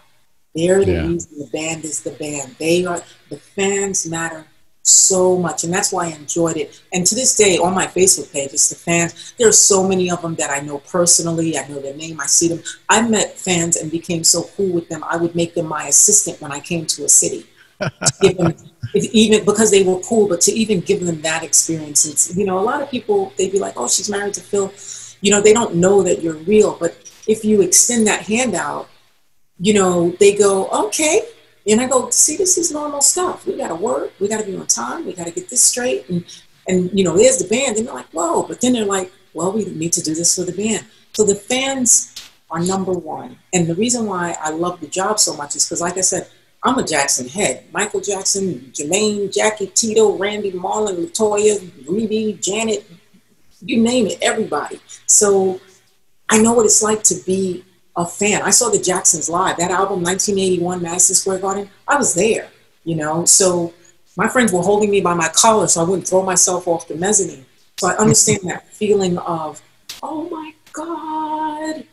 They're the reason the band is the band. They are, the fans matter so much, and that's why I enjoyed it. And to this day, on my Facebook page, it's the fans. There are so many of them that I know personally. I know their name. I see them. I met fans and became so cool with them. I would make them my assistant when I came to a city. To give them, even because they were cool, but to even give them that experience. It's, you know, a lot of people, they'd be like, oh, she's married to Phil. You know, they don't know that you're real. But if you extend that hand out, you know, they go, okay. And I go, see, this is normal stuff. We got to work. We got to be on time. We got to get this straight. And, you know, there's the band. And they're like, whoa. But then they're like, well, we need to do this for the band. So the fans are number one. And the reason why I love the job so much is because, like I said, I'm a Jackson head. Michael Jackson, Jermaine, Jackie, Tito, Randy, Marlon, LaToya, Rebe, Janet, you name it, everybody. So I know what it's like to be a fan. I saw the Jacksons live. That album, 1981, Madison Square Garden, I was there, you know. So my friends were holding me by my collar so I wouldn't throw myself off the mezzanine. So I understand that feeling of, oh my God,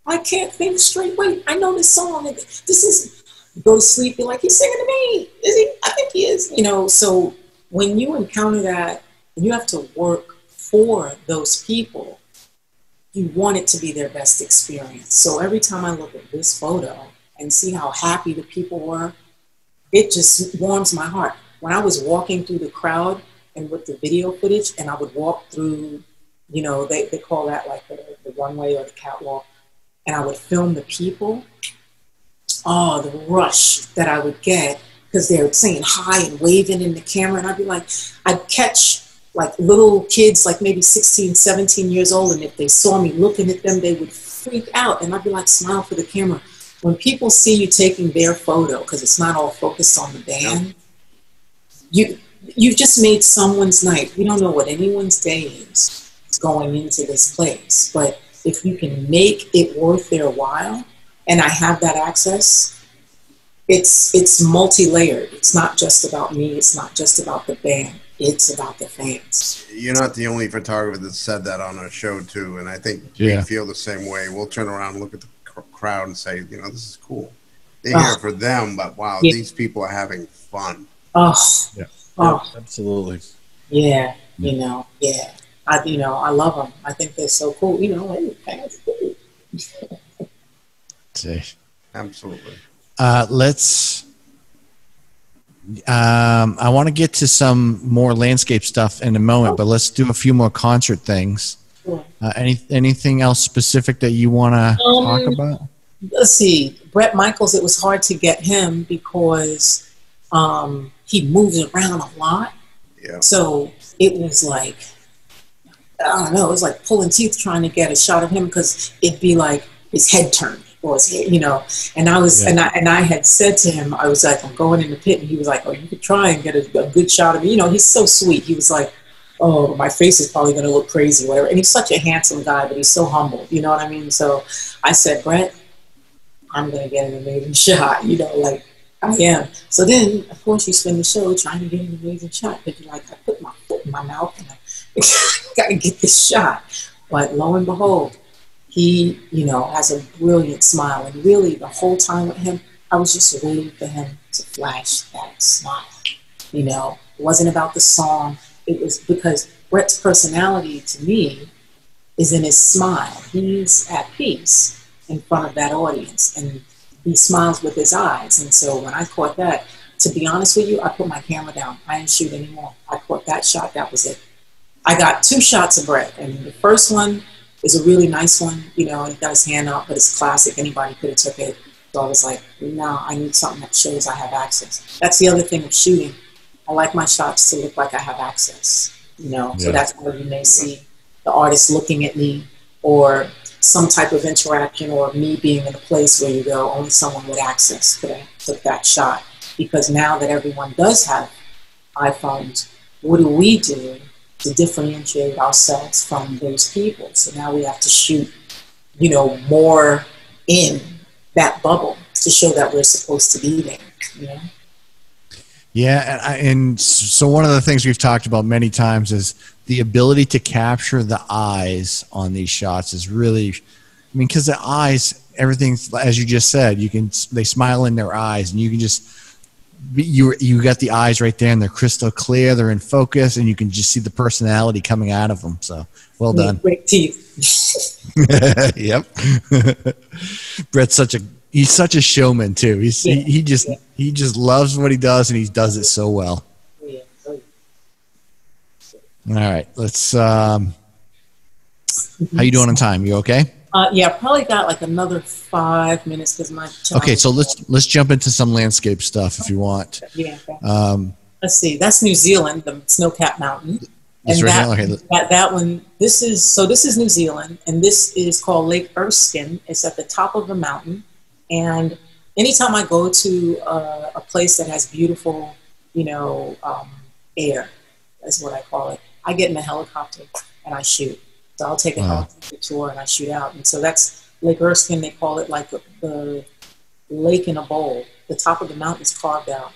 I can't think straight. Wait, I know this song. This is, you go to sleep, you're like, he's singing to me. Is he? I think he is. You know, so when you encounter that, and you have to work for those people, you want it to be their best experience. So every time I look at this photo and see how happy the people were, it just warms my heart. When I was walking through the crowd and with the video footage, and I would walk through, you know, they call that like the runway or the catwalk, and I would film the people, oh, the rush that I would get, because they're saying hi and waving in the camera, and I'd be like, I'd catch like little kids, like maybe 16, 17 years old, and if they saw me looking at them, they would freak out, and I'd be like, smile for the camera. When people see you taking their photo, because it's not all focused on the band, you've just made someone's night. We don't know what anyone's day is going into this place, but if you can make it worth their while, and I have that access, it's multi-layered. It's not just about me. It's not just about the band. It's about the fans. You're not the only photographer that said that on our show, too. And I think we feel the same way. We'll turn around and look at the crowd and say, you know, this is cool. They're here for them, but wow, these people are having fun. Oh, Absolutely. Yeah, you know, I love them. I think they're so cool. You know, hey, fans are cool. Absolutely. Let's. I want to get to some more landscape stuff in a moment, but let's do a few more concert things. Sure. Anything else specific that you want to talk about? Let's see. Bret Michaels, it was hard to get him because he moves around a lot. Yeah. So it was like, I don't know, it was like pulling teeth trying to get a shot of him because it'd be like his head turned. Or his hair, you know, and I was, and I had said to him, I was like, I'm going in the pit, and he was like, oh, you could try and get a good shot of me. You know, he's so sweet. He was like, oh, my face is probably going to look crazy, whatever. And he's such a handsome guy, but he's so humble. You know what I mean? So I said, Bret, I'm going to get an amazing shot. You know, like I am. So then, of course, you spend the show trying to get an amazing shot, but you're like, I put my foot in my mouth, and I got to get this shot. But lo and behold, he, you know, has a brilliant smile. And really, the whole time with him, I was just waiting for him to flash that smile. You know, it wasn't about the song. It was because Bret's personality, to me, is in his smile. He's at peace in front of that audience. And he smiles with his eyes. And so when I caught that, to be honest with you, I put my camera down. I didn't shoot anymore. I caught that shot. That was it. I got 2 shots of Bret. And the first one is a really nice one, you know, he got his hand out, but it's classic. Anybody could have took it. So I was like, no, I need something that shows I have access. That's the other thing of shooting. I like my shots to look like I have access, you know. So that's where you may see the artist looking at me or some type of interaction or me being in a place where you go, only someone with access could have took that shot. Because now that everyone does have iPhones, what do we do to differentiate ourselves from those people? So now we have to shoot, you know, more in that bubble to show that we're supposed to be there, you know? Yeah, and so one of the things we've talked about many times is the ability to capture the eyes on these shots is really, I mean, because the eyes, everything's, as you just said, they smile in their eyes, and you can just, you got the eyes right there, and they're crystal clear, they're in focus, and you can just see the personality coming out of them. So well done. Great teeth. Yep. Brett's he's such a showman too. He just loves what he does, and he does it so well. All right, let's. How you doing on time? You okay? Yeah, probably got like another 5 minutes because my. Okay, so let's jump into some landscape stuff if you want. Yeah. Let's see. That's New Zealand, the snow-capped mountain. And that one. This is New Zealand, and this is called Lake Erskine. It's at the top of the mountain, and anytime I go to a place that has beautiful, air, that's what I call it. I get in a helicopter and I shoot. So I'll take a helicopter tour and I shoot out. And so that's Lake Erskine. They call it like the lake in a bowl. The top of the mountain is carved out.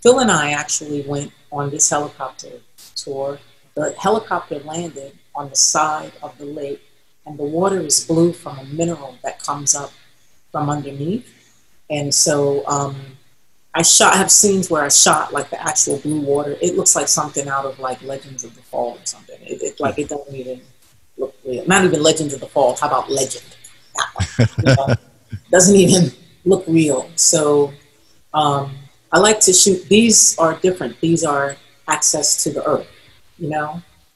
Phil and I actually went on this helicopter tour. The helicopter landed on the side of the lake, and the water is blue from a mineral that comes up from underneath. And so I have scenes where I shot like the actual blue water. It looks like something out of like Legends of the Fall or something. It doesn't even look real. Not even Legends of the Fall. How about Legend? That one. Doesn't even look real. So I like to shoot. These are different. These are access to the earth,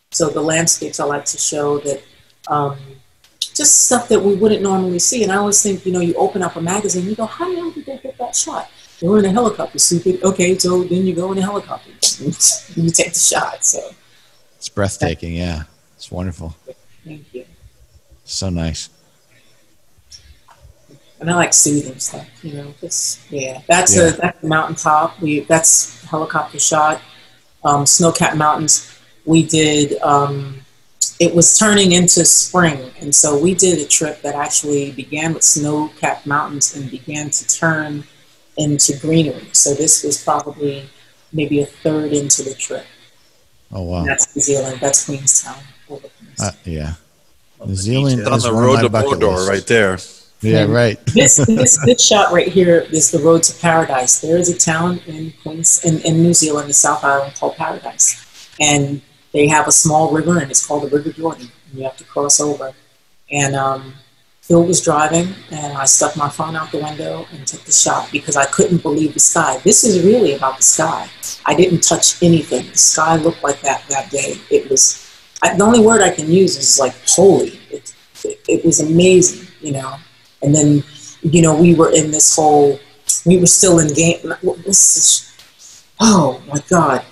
So the landscapes I like to show that just stuff that we wouldn't normally see. And I always think, you open up a magazine, you go, how the hell did they get that shot? They were in a helicopter, stupid. Okay, so then you go in a helicopter. You take the shot. So it's breathtaking. Yeah, it's wonderful. Thank you. So nice. And I like soothing stuff. That's a mountaintop. That's helicopter shot. Snow-capped mountains. We did. It was turning into spring, and so we did a trip that actually began with snow-capped mountains and began to turn into greenery. So this was probably maybe a third into the trip. Oh wow! And that's New Zealand. That's Queenstown. Yeah, New Zealand on the road to Mordor, right there. Yeah, right. this shot right here is the road to paradise. There is a town in New Zealand, the South Island, called Paradise, and they have a small river, and it's called the River Jordan. And you have to cross over. And Phil was driving, and I stuck my phone out the window and took the shot because I couldn't believe the sky. This is really about the sky. I didn't touch anything. The sky looked like that day. It was, the only word I can use is like holy. It was amazing, And then, we were in this we were still in game. Oh my God.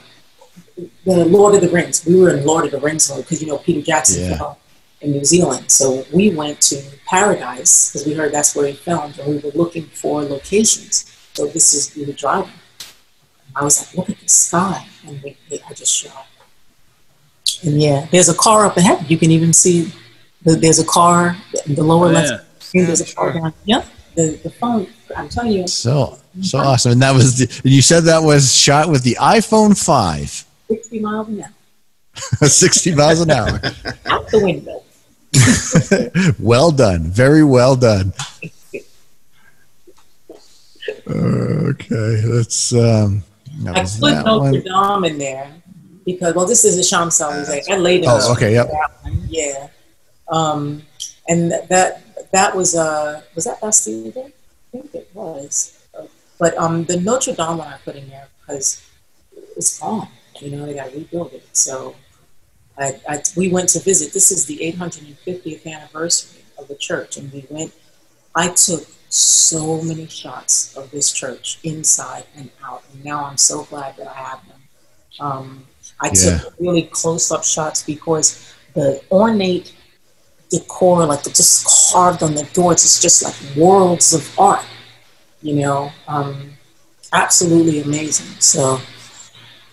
The Lord of the Rings. We were in Lord of the Rings mode because, Peter Jackson filmed in New Zealand. So we went to Paradise because we heard that's where he filmed, and we were looking for locations. So we were driving. I was like, look at the sky. And I just shot. And there's a car up ahead. You can even see there's a car in the lower left. There's a car down. Yep. The phone, I'm telling you. So awesome. And that was, you said that was shot with the iPhone 5. 60 miles an hour. 60 miles an hour. Out the window. Well done. Very well done. Okay. Let's, I put Notre Dame in there because, this is a Champs-Élysées. I laid it Oh, okay. Yep. Yeah. And that was that Bastille Day? I think it was. But the Notre Dame one I put in there because it's gone. They got to rebuild it. So we went to visit. This is the 850th anniversary of the church, and we went. I took so many shots of this church inside and out, and now I'm so glad that I have them. I took really close-up shots because the ornate decor, like just carved on the doors, it's just like worlds of art, absolutely amazing. So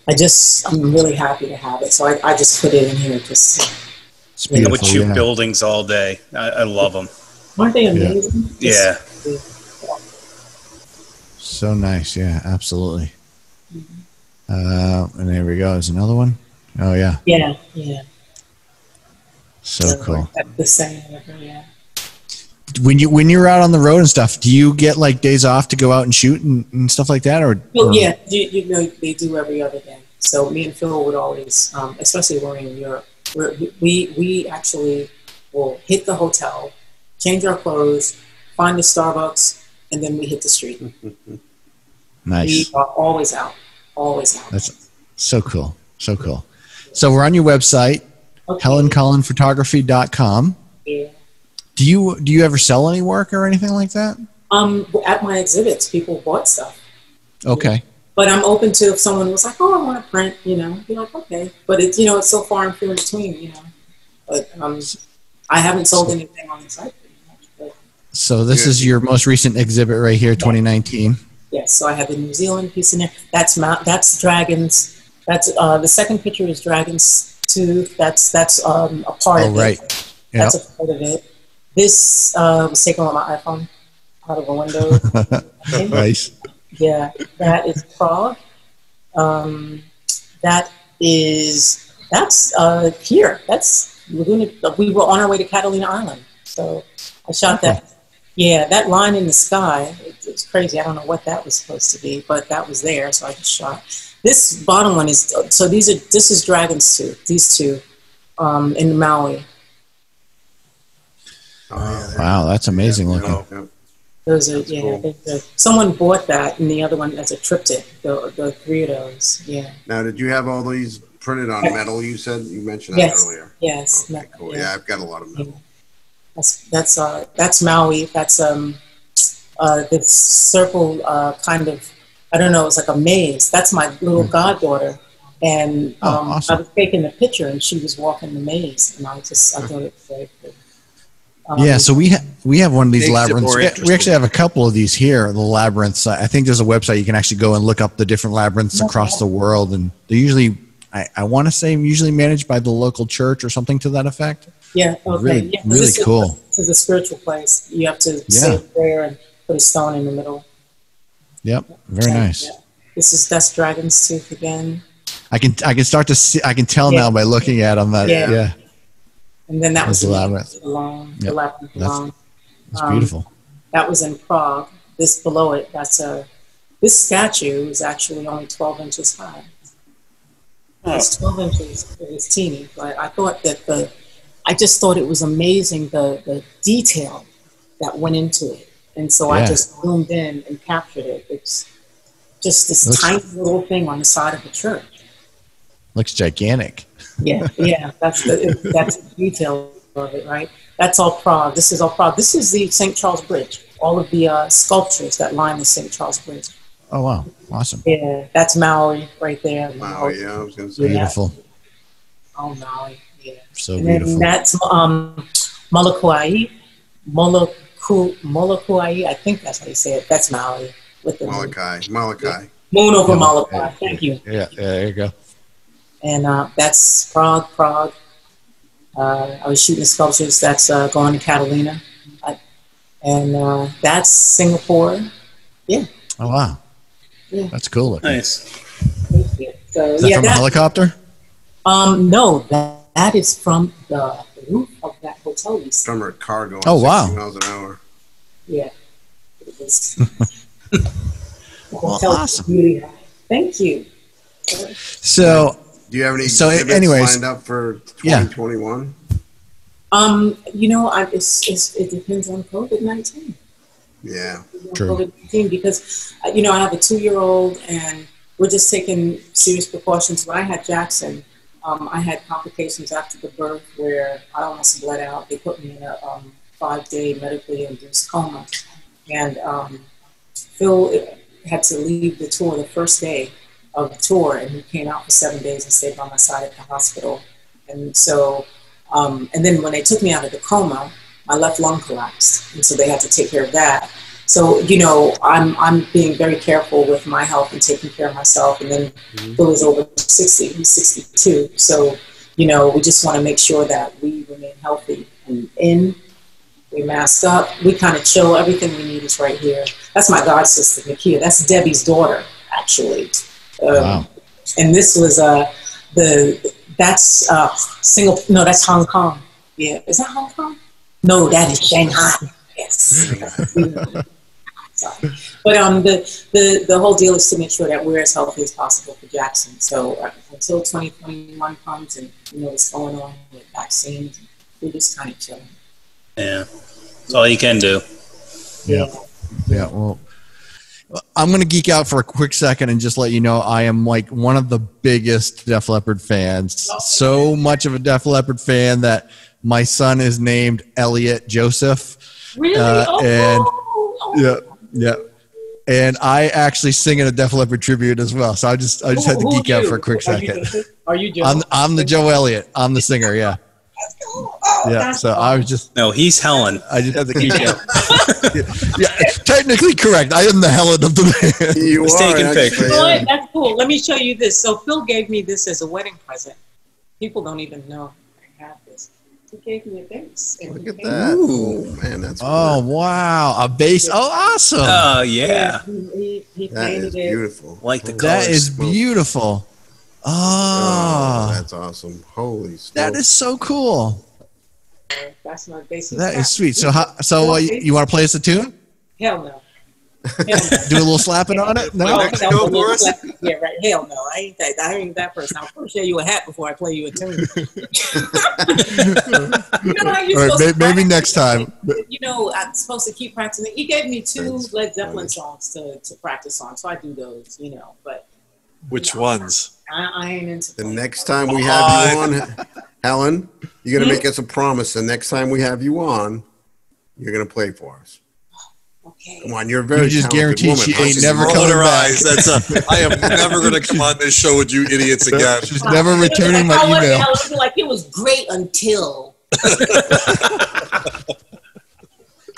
I'm really happy to have it. So I just put it in here just. I would shoot buildings all day. I love them. Aren't they amazing? Yeah. So nice. Yeah, absolutely. And there we go. There's another one. Oh yeah. Yeah. So cool. The same, yeah. When you're out on the road and stuff, do you get like days off to go out and shoot and stuff like that, or? Yeah, you know they do every other day. So me and Phil would always, especially when we're in Europe, we actually will hit the hotel, change our clothes, find the Starbucks, and then we hit the street. Nice. We are always out, always out. That's so cool. So cool. So we're on your website, Okay. HelenCollenPhotography.com. Yeah. Do you ever sell any work or anything like that? At my exhibits, people bought stuff. Okay. But I'm open to if someone was like, "Oh, I want to print," you know, be like, "Okay." But it's it's so far and few in between, you know. But I haven't sold anything on the site pretty much. But, So this is your most recent exhibit right here, 2019. yes, so I have the New Zealand piece in there. That's dragons. That's the second picture is dragons tooth. That's a part of right. it. Yep. That's a part of it. This was taken on my iPhone out of a window. Nice. Yeah, that is Prague. That's here. We were on our way to Catalina Island, so I shot that. Yeah, that line in the sky. It's crazy. I don't know what that was supposed to be, but that was there, so I just shot. This bottom one is this is Dragon's Tooth. These two, in Maui. Wow, that's amazing looking. Those are cool. Someone bought that, and the other one as a triptych. The three of those, yeah. Now, did you have all these printed on metal? You mentioned that earlier. Yes. Okay, cool. Yeah, I've got a lot of metal. Yeah. That's Maui. That's the circle kind of. I don't know. It's like a maze. That's my little goddaughter, and awesome. I was taking the picture, and she was walking the maze, and I thought it was very cool. Yeah, so we have one of these Makes it more labyrinths. We actually have a couple of these here, the labyrinths. I think there's a website you can actually go and look up the different labyrinths across the world, and they're usually, I want to say, usually managed by the local church or something to that effect. Yeah, okay. Really, yeah, really cool. This is a spiritual place. You have to say a prayer and put a stone in the middle. Yep, very nice. Yeah. That's Dragon's Tooth again. I can start to see. I can tell now by looking at them that yeah. And then that was the labyrinth. The labyrinth alone. That's beautiful. That was in Prague. This below it, this statue is actually only 12 inches high. It's 12 inches. It was teeny, but I thought that I just thought it was amazing the detail that went into it, and so I just zoomed in and captured it. It's just this tiny little thing on the side of the church. Looks gigantic. Yeah, that's the detail of it, right? That's all Prague. This is all Prague. This is the St. Charles Bridge. All of the sculptures that line the St. Charles Bridge. Oh wow, awesome. Yeah, that's Maui right there. Maui, yeah, I was going to say. Beautiful. Oh, Maui, yeah. So and beautiful. then that's Molokai. Molokai, I think that's how you say it. That's Maui. With the Molokai. Moon over Molokai. Thank you. Yeah, there you go. And that's Prague. I was shooting the sculptures. That's going to Catalina. And that's Singapore. Yeah. Oh, wow. Yeah. That's cool looking. Nice. So, Is that from a helicopter? No, that is from the roof of that hotel. From a car going 60 miles an hour. Yeah. It was, well, awesome. Really high. Thank you. So, do you have any anyways, lined up for 2021? It depends on COVID-19. Yeah, true. COVID-19 because I have a 2-year-old and we're just taking serious precautions. When I had Jackson, I had complications after the birth where I almost bled out. They put me in a 5-day medically induced coma, and Phil had to leave the tour the first day of the tour, and he came out for 7 days and stayed by my side at the hospital. And so, and then when they took me out of the coma, my left lung collapsed, and so they had to take care of that. So, I'm being very careful with my health and taking care of myself. And then Phil is over 60, he's 62. So, we just want to make sure that we remain healthy and we mask up, we kind of chill. Everything we need is right here. That's my god sister, Nakia. That's Debbie's daughter, actually. Wow. And this was that's Hong Kong. Yeah, is that Hong Kong? No, that is Shanghai. Yes. Sorry. But the whole deal is to make sure that we're as healthy as possible for Jackson. So until 2021 comes and you know what's going on with vaccines, we're just kind of chilling. Yeah, that's all you can do. Yeah. Well, I'm going to geek out for a quick second and just let you know I am like one of the biggest Def Leppard fans. So much of a Def Leppard fan that my son is named Elliot Joseph. Really? Yeah. And I actually sing in a Def Leppard tribute as well. So I just had to geek out for a quick second. Are you Joe? I'm the Joe Elliott. I'm the singer. Yeah. Yeah. So I was just. No, he's Helen. I just had to geek out. Yeah, technically correct. I am the Helen of the band. You are taking pictures. You know what? That's cool. Let me show you this. So Phil gave me this as a wedding present. People don't even know I have this. He gave me a bass. Look at that. Ooh, man, that's cool. Oh, wow. A bass. Oh, awesome. Oh, yeah. He That painted is it. beautiful. Like the That colors. is beautiful. Oh, Oh, that's awesome. Holy smokes. that is so cool. That's my bass. That is sweet. So, you want to play us a tune? Hell no. Do a little slapping on it? No. Next show for us? Yeah, right. Hell no. I ain't that person. I'll first show you a hat before I play you a tune. You know how you're All right, supposed to maybe practice? next time. You know, I'm supposed to keep practicing. He gave me two That's Led Zeppelin funny. songs to practice on, so I do those, you know. But Which ones? I ain't into The playing. next time we have you on, Helen, you're going to make us a promise. The next time we have you on, you're going to play for us. Okay. Come on, you're a very You just talented guarantee woman. she ain't She's never Roll coming her back. eyes. I am never going to come on this show with you idiots again. She's never returning my I wanted email. to be like, it was great until.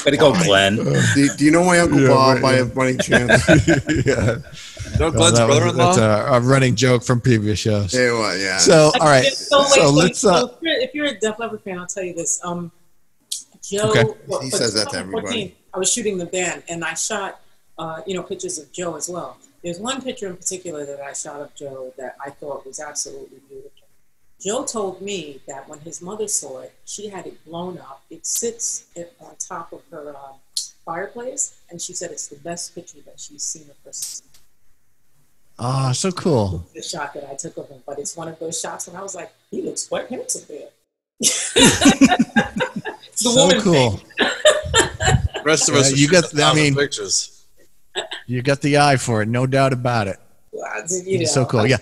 Way to go, Glenn. Do you know my Uncle Bob by any chance? Yeah. No, Glenn's brother-in-law? That's a running joke from previous shows. Yeah, well, yeah. So, all right. So, let's. if you're a Def Leppard fan, I'll tell you this. Joe, Okay. He says that to everybody. 2014, I was shooting the band, and I shot, pictures of Joe as well. There's one picture in particular that I shot of Joe that I thought was absolutely beautiful. Joe told me that when his mother saw it, she had it blown up. It sits on top of her fireplace, and she said it's the best picture that she's seen of her son. Oh, so cool. The shot that I took of him, but it's one of those shots, and I was like, he looks quite handsome there. The So woman cool. thing. The rest of us You got. I mean, pictures. you got the eye for it, no doubt about it. It's So cool. Yeah.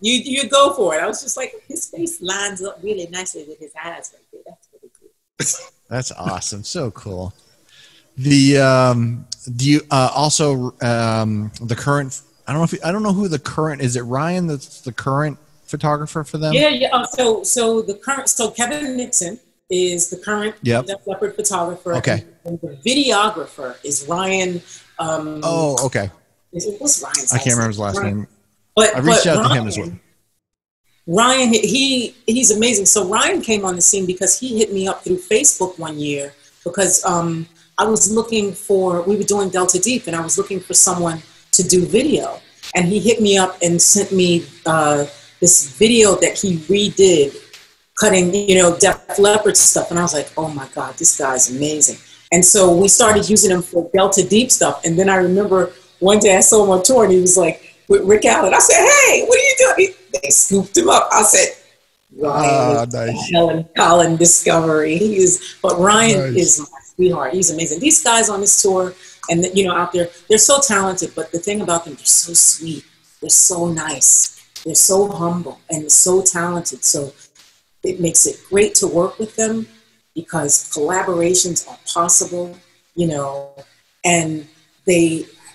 You go for it. I was just like, his face lines up really nicely with his eyes right there. That's really cool. That's awesome. So cool. The do you also the current? I don't know who the current is. It Ryan that's the current photographer for them? Yeah. So Kevin Nixon is the current Yep. Def Leppard photographer. Okay. And the videographer is Ryan. Okay. What's Ryan's? I can't remember his last name. But I reached out to Ryan, him as well. Ryan, he's amazing. So Ryan came on the scene because he hit me up through Facebook one year because I was looking for, we were doing Delta Deep and I was looking for someone to do video. And he hit me up and sent me this video that he redid, cutting, Def Leppard stuff. And I was like, oh my God, this guy's amazing. And so we started using him for Delta Deep stuff. And then I remember one day I saw him on tour and he was like, with Rick Allen. I said, hey, what are you doing? They scooped him up. I said, Ryan, nice. Helen Collen discovery. But Ryan Nice. is my sweetheart. He's amazing. These guys on this tour and, out there, they're so talented, but the thing about them, they're so sweet. They're so nice. They're so humble and they're so talented. So it makes it great to work with them because collaborations are possible, and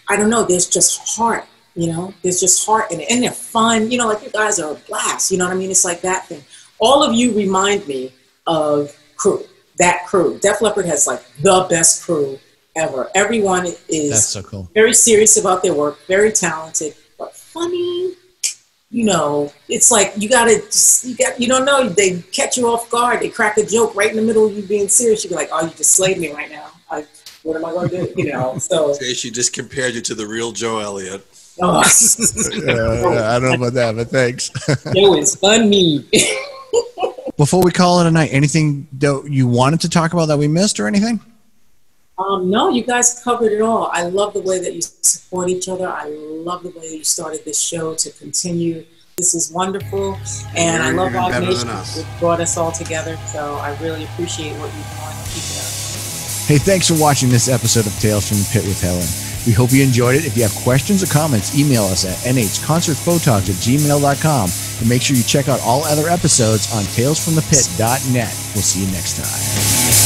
I don't know, there's just heart. There's just heart in it. And they're fun. Like you guys are a blast. You know what I mean? It's like that thing. All of you remind me of that crew. Def Leppard has like the best crew ever. Everyone is That's so cool. very serious about their work, very talented, but funny. It's like you don't know. They catch you off guard. They crack a joke right in the middle of you being serious. You be like, oh, you just slayed me right now. What am I going to do? So She just compared you to the real Joe Elliott. oh, I don't know about that, but thanks. it was funny. before we call it a night, anything that you wanted to talk about that we missed or anything? No, you guys covered it all. I love the way that you support each other. I love the way that you started this show to continue. This is wonderful. And I love our nation. It brought us all together. So I really appreciate what you're doing. Keep it up. Hey, thanks for watching this episode of Tales from the Pit with Helen. We hope you enjoyed it. If you have questions or comments, email us at nhconcertphotogs@gmail.com. And make sure you check out all other episodes on talesfromthepit.net. We'll see you next time.